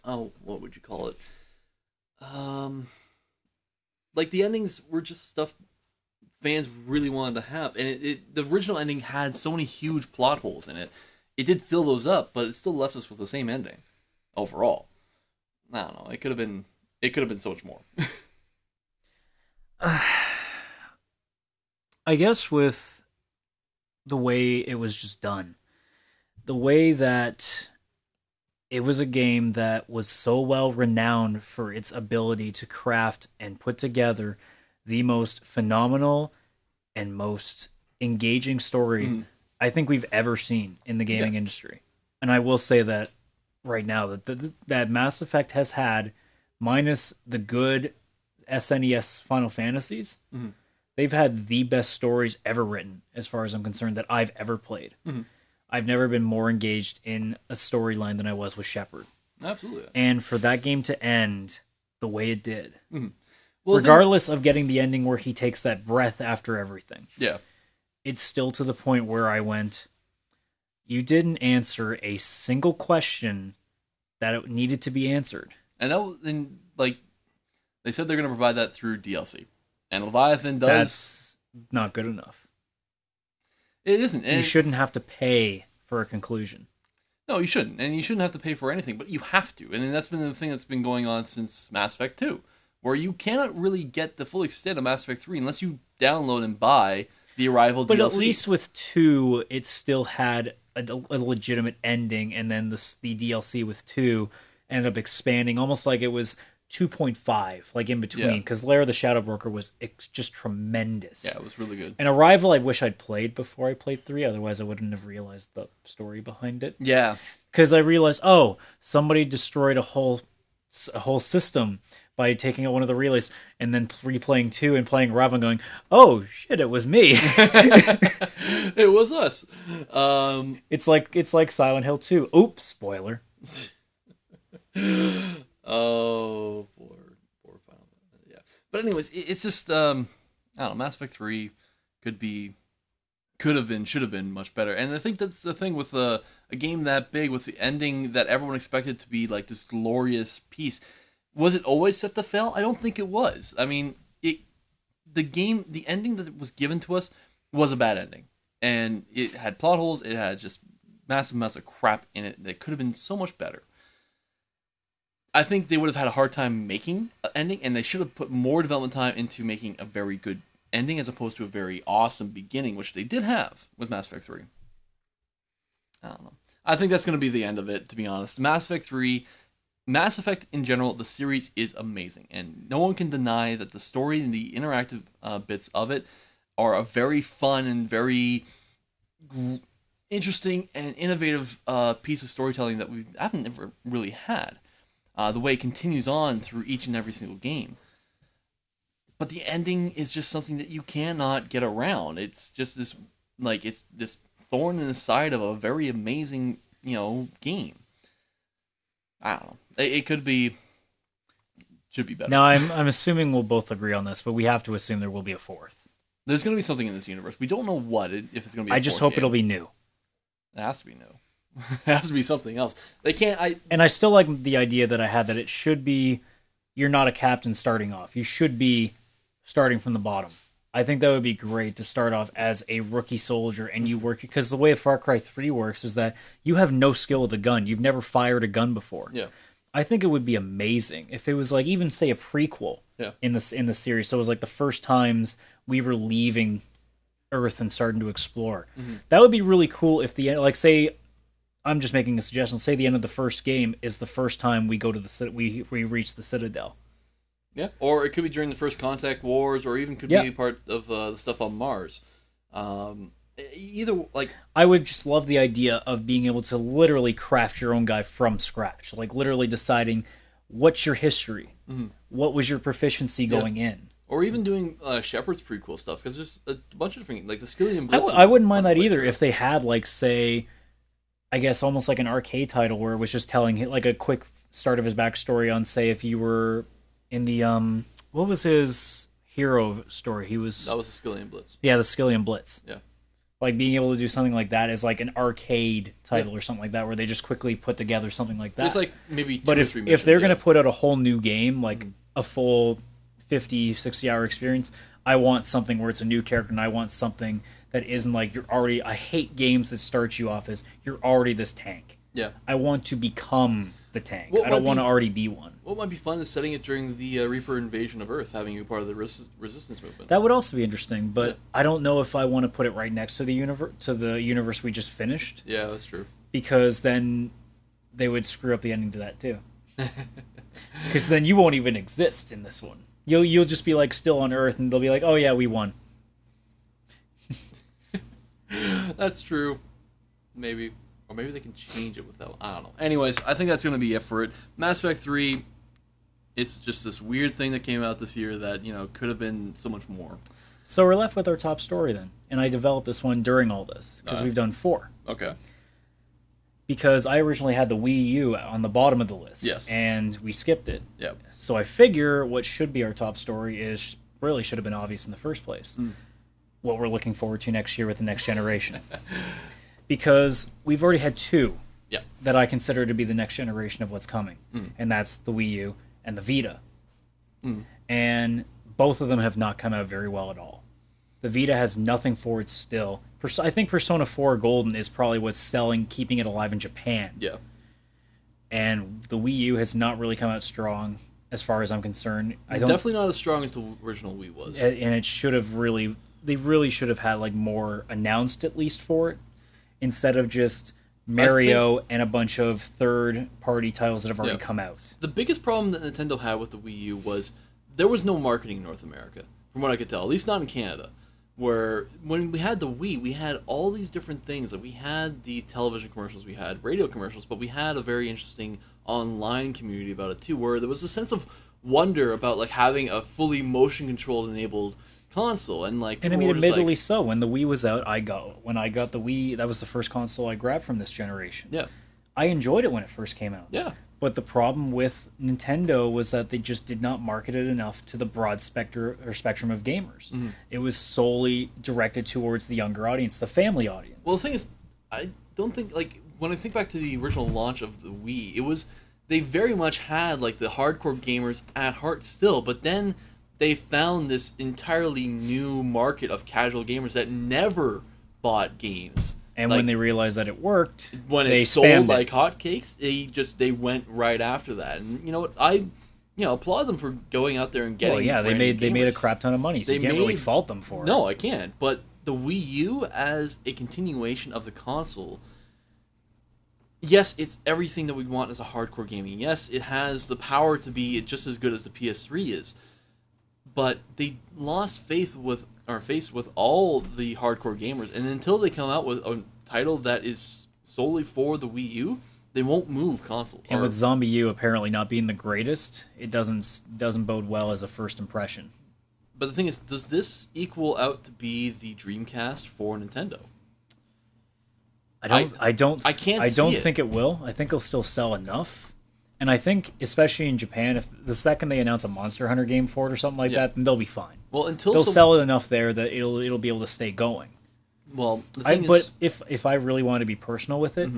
oh, what would you call it? Like the endings were just stuff fans really wanted to have, and the original ending had so many huge plot holes in it. It did fill those up, but it still left us with the same ending overall. I don't know. It could have been so much more. I guess with the way it was just done, the way that it was a game that was so well renowned for its ability to craft and put together the most phenomenal and most engaging story I think we've ever seen in the gaming industry. And I will say that right now, that Mass Effect has had, minus the good SNES Final Fantasies, they've had the best stories ever written, as far as I'm concerned, that I've ever played. I've never been more engaged in a storyline than I was with Shepard. Absolutely. And for that game to end the way it did, well, regardless of getting the ending where he takes that breath after everything, it's still to the point where I went, you didn't answer a single question that it needed to be answered. And like they said, they're going to provide that through DLC, and Leviathan does. That's not good enough. It isn't. And you shouldn't have to pay for a conclusion. No, you shouldn't, and you shouldn't have to pay for anything, but you have to, and that's been the thing that's been going on since Mass Effect 2, where you cannot really get the full extent of Mass Effect 3 unless you download and buy the Arrival DLC. But at least with 2, it still had a legitimate ending, and then the DLC with 2 ended up expanding, almost like it was 2.5, like in between, because Lair the Shadow Broker was just tremendous. Yeah, it was really good. And Arrival, I wish I'd played before I played 3, otherwise I wouldn't have realized the story behind it. Yeah. Because I realized, oh, somebody destroyed a whole system by taking out one of the relays, and then replaying 2 and playing Arrival and going, oh, shit, it was me. It was us. It's like Silent Hill 2. Oops, spoiler. Oh, poor Final Fantasy. Yeah. But anyways, it's just I don't know, Mass Effect 3 could have been, should have been much better. And I think that's the thing with a game that big, with the ending that everyone expected to be like this glorious piece. Was it always set to fail? I don't think it was. I mean, the ending that was given to us was a bad ending. And it had plot holes, it had just massive amounts of crap in it that could have been so much better. I think they would have had a hard time making an ending, and they should have put more development time into making a very good ending as opposed to a very awesome beginning, which they did have with Mass Effect 3. I don't know. I think that's going to be the end of it, to be honest. Mass Effect 3, Mass Effect in general, the series is amazing, and no one can deny that the story and the interactive bits of it are a very fun and very interesting and innovative piece of storytelling that we haven't ever really had. The way it continues on through each and every single game. But the ending is just something that you cannot get around. It's just this, like, it's this thorn in the side of a very amazing, game. I don't know. It should be better. Now, I'm assuming we'll both agree on this, but we have to assume there will be a fourth. There's going to be something in this universe. We don't know what, if it's going to be a I just hope it'll be new. It has to be new. It has to be something else. They can't. And I still like the idea that I had that it should be, you're not a captain starting off. You should be starting from the bottom. I think that would be great to start off as a rookie soldier and you work, because the way Far Cry 3 works is that you have no skill with a gun. You've never fired a gun before. Yeah. I think it would be amazing if it was like, even say a prequel in the series. So it was like the first times we were leaving Earth and starting to explore. Mm-hmm. That would be really cool if say, I'm just making a suggestion. Say the end of the first game is the first time we go to we reach the Citadel. Yeah, or it could be during the first Contact Wars, or even could be part of the stuff on Mars. Either I would just love the idea of being able to literally craft your own guy from scratch, like literally deciding what's your history, what was your proficiency going in. Or even doing Shepard's prequel stuff, because there's a bunch of different, like the Skillian Blitz. I wouldn't mind that either if they had, like, say, I guess almost like an arcade title where it was just telling like a quick start of his backstory on, say, if you were in the what was his hero story? That was the Skillian Blitz. Yeah, the Skillian Blitz. Yeah. Like being able to do something like that is like an arcade title or something like that, where they just quickly put together something like that. It's like maybe 2 but or 3 if missions, they're going to put out a whole new game, like a full 50, 60-hour experience, I want something where it's a new character, and I want something that isn't like you're already... I hate games that start you off as you're already this tank. Yeah. I want to become the tank. I don't want to already be one. What might be fun is setting it during the Reaper invasion of Earth, having you part of the resistance movement. That would also be interesting, but I don't know if I want to put it right next to the universe we just finished. Yeah, that's true. Because then they would screw up the ending to that too. Because then you won't even exist in this one. You'll just be like still on Earth, and they'll be like, "Oh yeah, we won." That's true. Maybe. Or maybe they can change it without... I don't know. Anyways, I think that's going to be it for it. Mass Effect 3, it's just this weird thing that came out this year that, could have been so much more. So we're left with our top story then. And I developed this one during all this, because we've done 4. Okay. Because I originally had the Wii U on the bottom of the list. Yes. And we skipped it. Yep. So I figure what should be our top story really should have been obvious in the first place. What we're looking forward to next year with the next generation. Because we've already had 2 that I consider to be the next generation of what's coming. And that's the Wii U and the Vita. And both of them have not come out very well at all. The Vita has nothing for it still. I think Persona 4 Golden is probably what's selling, keeping it alive in Japan. Yeah. And the Wii U has not really come out strong, as far as I'm concerned. Definitely not as strong as the original Wii was. And it should have really... They really should have had like more announced, at least, for it, instead of just Mario and a bunch of third-party titles that have already come out. The biggest problem that Nintendo had with the Wii U was there was no marketing in North America, from what I could tell, at least not in Canada. Where when we had the Wii, we had all these different things. Like we had the television commercials, we had radio commercials, but we had a very interesting online community about it too, where there was a sense of wonder about like having a fully motion-controlled enabled console, and like, and I mean, admittedly, so when the Wii was out, when I got the Wii, that was the first console I grabbed from this generation. Yeah, I enjoyed it when it first came out. Yeah, But the problem with Nintendo was that they just did not market it enough to the broad spectrum of gamers. It was solely directed towards the younger audience, the family audience. Well, the thing is, I don't think, like, when I think back to the original launch of the Wii, it was, they very much had, like, the hardcore gamers at heart still, but then they found this entirely new market of casual gamers that never bought games. And like, when they realized that it worked, when they it sold spammed like hotcakes, they went right after that. And you know what, I applaud them for going out there and getting. Well, yeah, they made a crap ton of money, so you can't really fault them for it. No, I can't. But the Wii U as a continuation of the console, yes, it's everything that we want as a hardcore gaming. Yes, it has the power to be just as good as the PS3 is. But they lost faith with all the hardcore gamers, and until they come out with a title that is solely for the Wii U, they won't move console. And with Zombie U apparently not being the greatest, it doesn't bode well as a first impression. But the thing is, does this equal out to be the Dreamcast for Nintendo? I don't see think it will. I think it'll still sell enough. And I think, especially in Japan, if the second they announce a Monster Hunter game for it or something like that, then they'll be fine. Well, they'll sell it enough there that it'll be able to stay going. Well, but if I really want to be personal with it,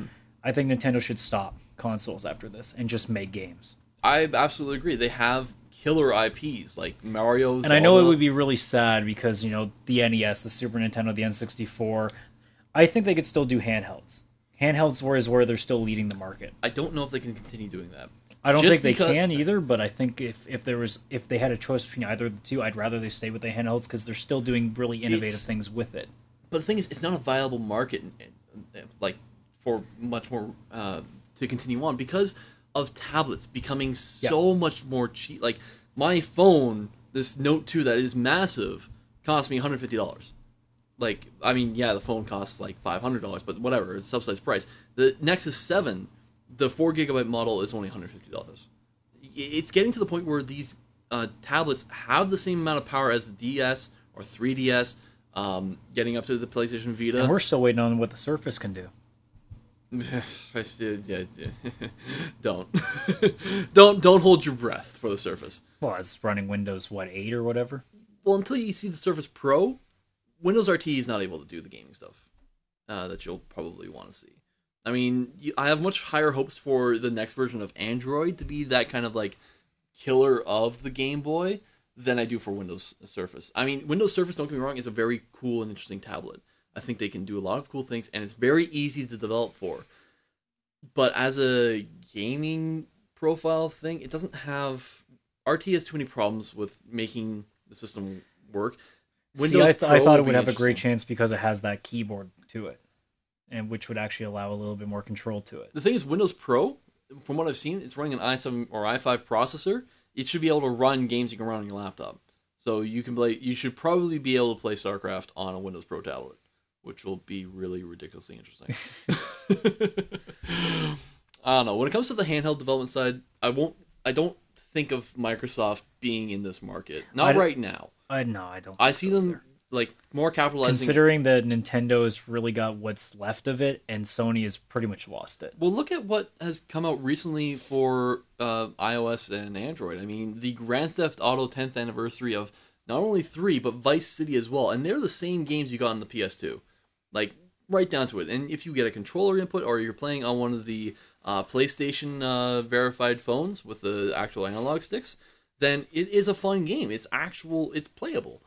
I think Nintendo should stop consoles after this and just make games. I absolutely agree. They have killer IPs like Mario, and I know it would be really sad because the NES, the Super Nintendo, the N64. I think they could still do handhelds. Handhelds is where they're still leading the market. I don't know if they can continue doing that. I don't think they can either, but I think if they had a choice between either of the two, I'd rather they stay with the handhelds because they're still doing really innovative things with it. But the thing is, it's not a viable market, like, for much more to continue on because of tablets becoming so much more cheap. Like, my phone, this Note 2 that is massive, cost me $150. Like, I mean, yeah, the phone costs like $500, but whatever, it's a subsidized price. The Nexus 7, the 4GB model, is only $150. It's getting to the point where these tablets have the same amount of power as the DS or 3DS, getting up to the PlayStation Vita. And we're still waiting on what the Surface can do. Don't don't hold your breath for the Surface. Well, it's running Windows 8 or whatever. Well, until you see the Surface Pro, Windows RT is not able to do the gaming stuff that you'll probably want to see. I mean, I have much higher hopes for the next version of Android to be that kind of like killer of the Game Boy than I do for Windows Surface. I mean, Windows Surface, don't get me wrong, is a very cool and interesting tablet. I think they can do a lot of cool things, and it's very easy to develop for. But as a gaming profile thing, it doesn't have... RT has too many problems with making the system work. Windows I thought it would have a great chance because it has that keyboard to it, and which would actually allow a little bit more control to it. The thing is, Windows Pro, from what I've seen, it's running an i7 or i5 processor. It should be able to run games you can run on your laptop. So you can play. You should probably be able to play StarCraft on a Windows Pro tablet, which will be really ridiculously interesting. I don't know. When it comes to the handheld development side, I don't think of Microsoft being in this market. Not right now. I don't. I see them like more capitalizing. Considering that Nintendo's really got what's left of it, and Sony has pretty much lost it. Well, look at what has come out recently for iOS and Android. I mean, the Grand Theft Auto 10th anniversary of not only 3, but Vice City as well. And they're the same games you got on the PS2. Like, right down to it. And if you get a controller input, or you're playing on one of the PlayStation verified phones with the actual analog sticks, then it is a fun game. It's playable.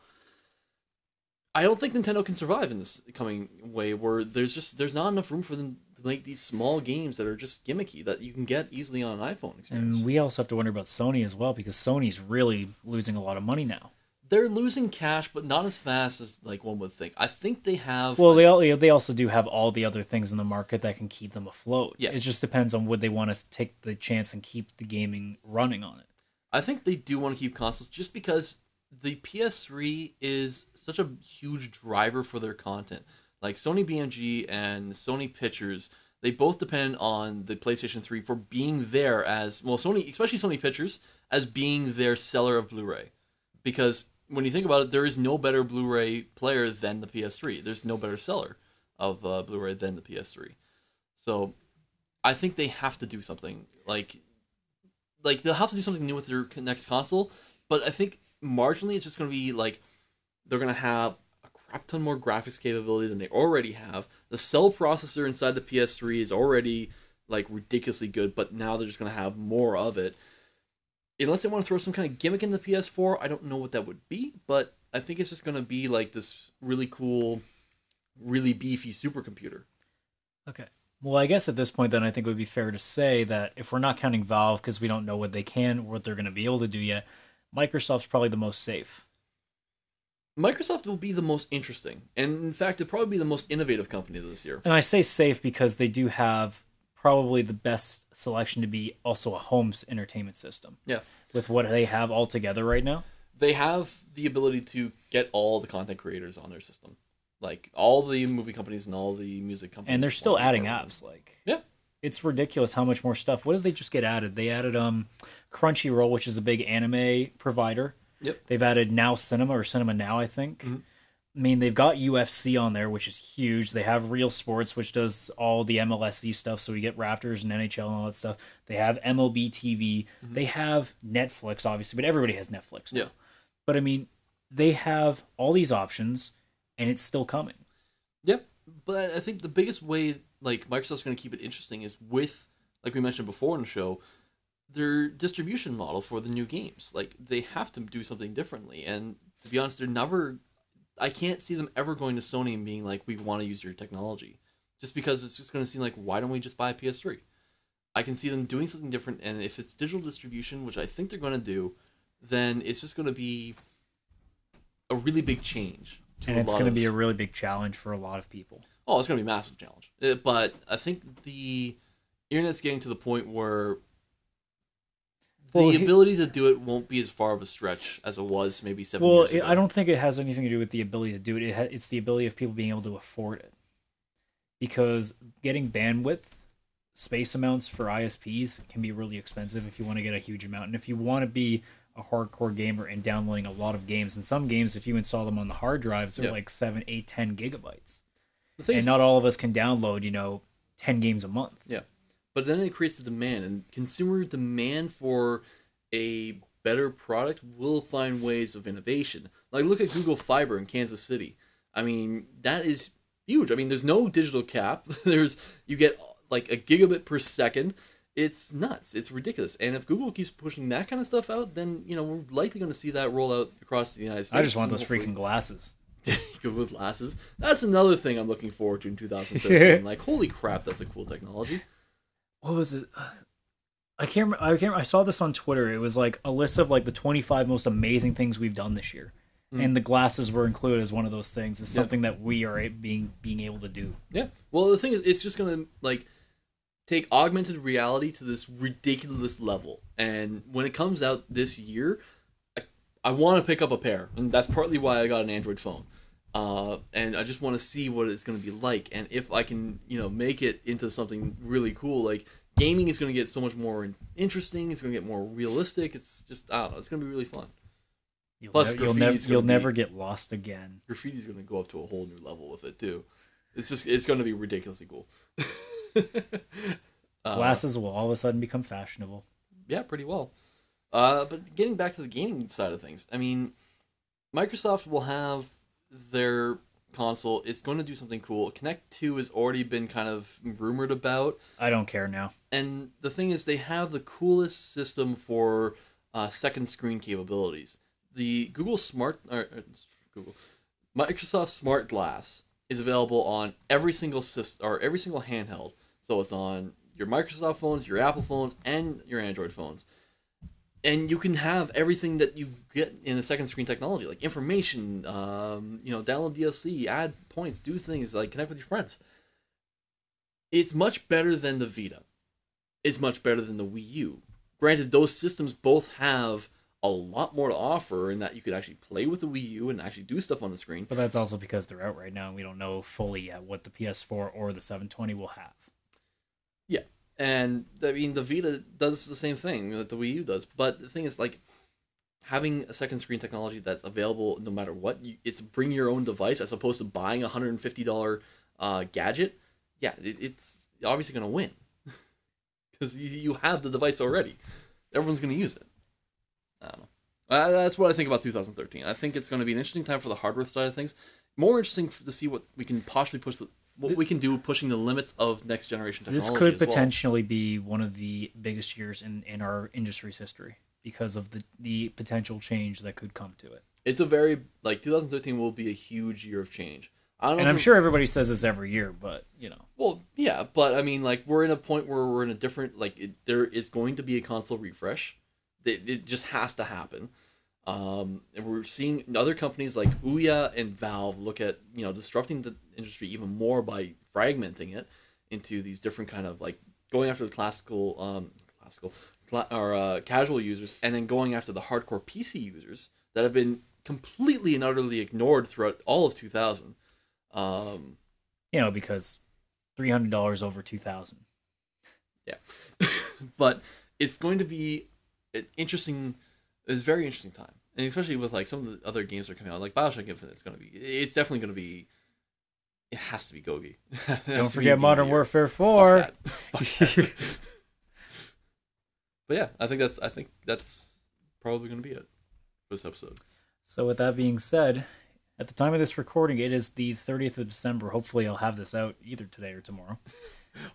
I don't think Nintendo can survive in this coming way where there's not enough room for them to make these small games that are just gimmicky that you can get easily on an iPhone experience. And we also have to wonder about Sony as well, because Sony's really losing a lot of money now. They're losing cash, but not as fast as like one would think. I think they have... Well, they also do have all the other things in the market that can keep them afloat. Yeah. It just depends on would they want to take the chance and keep the gaming running on it. I think they do want to keep consoles just because the PS3 is such a huge driver for their content. Like Sony BMG and Sony Pictures, they both depend on the PlayStation 3 for being there as... Well, Sony, especially Sony Pictures, as being their seller of Blu-ray. Because when you think about it, there is no better Blu-ray player than the PS3. There's no better seller of Blu-ray than the PS3. So I think they have to do something. Like, like they'll have to do something new with their next console, but I think marginally it's just going to be like they're going to have a crap ton more graphics capability than they already have. The cell processor inside the PS3 is already like ridiculously good, but now they're just going to have more of it. Unless they want to throw some kind of gimmick in the PS4, I don't know what that would be, but I think it's just going to be like this really cool, really beefy supercomputer. Okay. Well, I guess at this point, then I think it would be fair to say that if we're not counting Valve because we don't know what they can, what they're going to be able to do yet, Microsoft's probably the most safe. Microsoft will be the most interesting, and in fact, it'll probably be the most innovative company this year. And I say safe because they do have probably the best selection to be also a home entertainment system. Yeah. With what they have all together right now. They have the ability to get all the content creators on their system. Like, all the movie companies and all the music companies. And they're still adding apps. Like, yeah. It's ridiculous how much more stuff. What did they just get added? They added Crunchyroll, which is a big anime provider. Yep. They've added Now Cinema or Cinema Now, I think. Mm-hmm. I mean, they've got UFC on there, which is huge. They have Real Sports, which does all the MLSE stuff, so we get Raptors and NHL and all that stuff. They have MLB TV. Mm-hmm. They have Netflix, obviously, but everybody has Netflix now. Yeah. But, I mean, they have all these options, and it's still coming. Yep. But I think the biggest way, like, Microsoft's going to keep it interesting is with, like we mentioned before in the show, their distribution model for the new games. Like, they have to do something differently. And, to be honest, they're never... I can't see them ever going to Sony and being like, we want to use your technology. Just because it's just going to seem like, why don't we just buy a PS3? I can see them doing something different, and if it's digital distribution, which I think they're going to do, then it's just going to be a really big change. And it's going to be a really big challenge for a lot of people. Oh, it's going to be a massive challenge. But I think the internet's getting to the point where the ability to do it won't be as far of a stretch as it was maybe 7 years ago. I don't think it has anything to do with the ability to do it. It's the ability of people being able to afford it. Because getting bandwidth, space amounts for ISPs can be really expensive if you want to get a huge amount. And if you want to be a hardcore gamer and downloading a lot of games, and some games, if you install them on the hard drives, they're like 7, 8, 10 gigabytes. And not all of us can download, 10 games a month. Yeah. But then it creates a demand, and consumer demand for a better product will find ways of innovation. Like, look at Google Fiber in Kansas City. I mean, that is huge. I mean, there's no digital cap. You get like a gigabit per second. It's nuts. It's ridiculous. And if Google keeps pushing that kind of stuff out, then we're likely going to see that roll out across the United States. I just want those freaking glasses. Google glasses. That's another thing I'm looking forward to in 2013. Like, holy crap, that's a cool technology. What was it? I can't remember. I saw this on Twitter. It was like a list of like the 25 most amazing things we've done this year, and the glasses were included as one of those things. It's something that we are being able to do. Yeah. Well, the thing is, it's just gonna like take augmented reality to this ridiculous level, and when it comes out this year, I want to pick up a pair, and that's partly why I got an Android phone. And I just want to see what it's going to be like, and if I can, make it into something really cool. Like, gaming is going to get so much more interesting. It's going to get more realistic. It's just, I don't know. It's going to be really fun. You'll never get lost again. Graffiti's going to go up to a whole new level with it too. It's going to be ridiculously cool. Glasses will all of a sudden become fashionable. Yeah, pretty well. But getting back to the gaming side of things, I mean, Microsoft will have their console. It's going to do something cool. Kinect 2 has already been kind of rumored about. I don't care now. And the thing is, they have the coolest system for second screen capabilities. The Microsoft Smart Glass is available on every single system or every single handheld. So it's on your Microsoft phones, your Apple phones, and your Android phones. And you can have everything that you get in the second screen technology, like information, download DLC, add points, do things, like connect with your friends. It's much better than the Vita. It's much better than the Wii U. Granted, those systems both have a lot more to offer in that you could actually play with the Wii U and actually do stuff on the screen. But that's also because they're out right now, and we don't know fully yet what the PS4 or the 720 will have. Yeah. And, I mean, the Vita does the same thing that the Wii U does. But the thing is, like, having a second screen technology that's available no matter what, it's bring your own device as opposed to buying a $150 gadget. Yeah, it's obviously going to win. Because you have the device already. everyone's going to use it. I don't know. That's what I think about 2013. I think it's going to be an interesting time for the hardware side of things. More interesting to see what we can possibly what we can do pushing the limits of next generation technology. This could potentially be one of the biggest years in our industry's history because of the potential change that could come to it. It's a very 2013 will be a huge year of change. I'm sure everybody says this every year, but Well, yeah, but I mean, we're in a point where we're in a different there is going to be a console refresh. It just has to happen. And we're seeing other companies like Ouya and Valve look at disrupting the industry even more by fragmenting it into these different kind of going after the casual users, and then going after the hardcore PC users that have been completely and utterly ignored throughout all of 2000. Because $300 over 2000. Yeah, but it's going to be an interesting. It's a very interesting time. And especially with some of the other games that are coming out, like BioShock Infinite, it's definitely going to be, it has to be Gogi. Don't forget Modern Warfare 4. Fuck that. But yeah, I think that's probably going to be it for this episode. So with that being said, at the time of this recording, it is the 30th of December. Hopefully I'll have this out either today or tomorrow.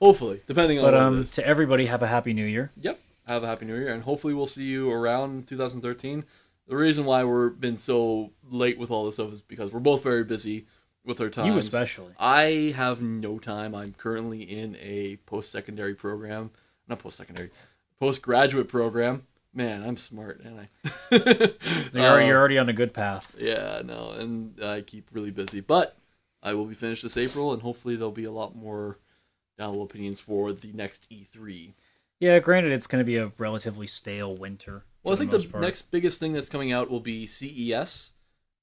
Hopefully, depending on what it is. To everybody, have a Happy New Year. Yep. Have a Happy New Year, and hopefully we'll see you around 2013. The reason why we've been so late with all this stuff is because we're both very busy with our time. You especially. I have no time. I'm currently in a post-secondary program. Not post-secondary. Postgraduate program. Man, I'm smart, ain't I? So you're already on a good path. Yeah, no, and I keep really busy. But I will be finished this April, and hopefully there'll be a lot more download opinions for the next E3. Yeah, granted, it's going to be a relatively stale winter. Well, I think the next biggest thing that's coming out will be CES,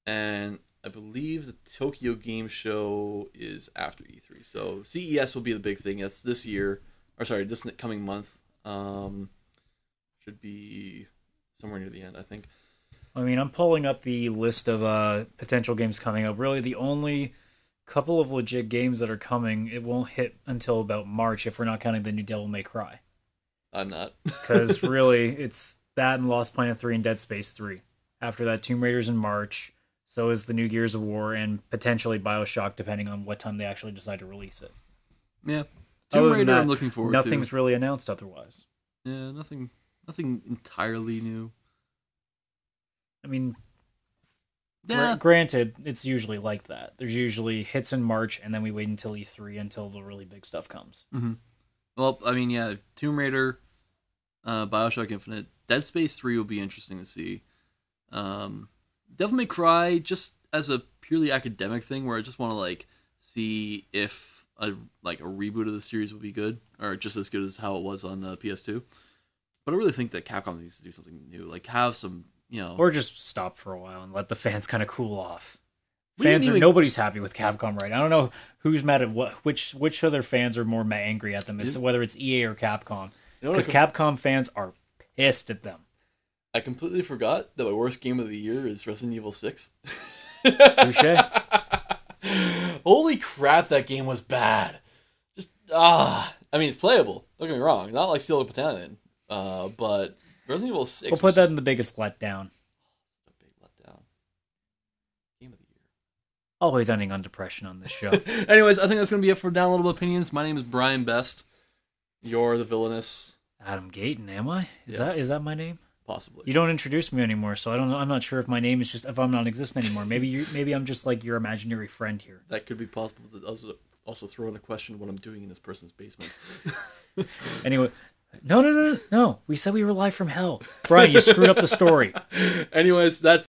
and I believe the Tokyo Game Show is after E3. So CES will be the big thing. That's this year, this coming month. Should be somewhere near the end, I think. I mean, I'm pulling up the list of potential games coming up. Really, the only couple of legit games that are coming, it won't hit until about March if we're not counting the new Devil May Cry. I'm not. Because really, it's that and Lost Planet 3 and Dead Space 3. After that, Tomb Raider's in March. So is the new Gears of War and potentially BioShock, depending on what time they actually decide to release it. Yeah. Tomb Raider, I'm looking forward to. Nothing's really announced otherwise. Yeah, nothing entirely new. I mean, granted, it's usually like that. There's usually hits in March, and then we wait until E3 until the really big stuff comes. Mm-hmm. Well, I mean, yeah, Tomb Raider, BioShock Infinite, Dead Space 3 will be interesting to see. Devil May Cry, just as a purely academic thing, where I just want to see if a reboot of the series would be good, or just as good as how it was on the PS2. But I really think that Capcom needs to do something new, have some, or just stop for a while and let the fans kind of cool off. Nobody's happy with Capcom right now. I don't know who's mad at which other fans are more angry at them, whether it's EA or Capcom. Because Capcom fans are pissed at them. I completely forgot that my worst game of the year is Resident Evil 6. Touche. Holy crap, that game was bad. Just, I mean, it's playable. Don't get me wrong. Not like Steel Battalion. But Resident Evil 6... We'll put that in the biggest letdown. A big letdown. Game of the year. Always ending on depression on this show. Anyways, I think that's going to be it for Downloadable Opinions. My name is Brian Best. You're the villainous... Adam Gayton, am I? Is that my name? Possibly. You don't introduce me anymore, so I don't know. I'm not sure if my name is just if I'm non-existent anymore. Maybe I'm just like your imaginary friend here. That could be possible. To also throw in a question what I'm doing in this person's basement. Anyway, no. We said we were live from hell, Brian. You screwed up the story. Anyways, that's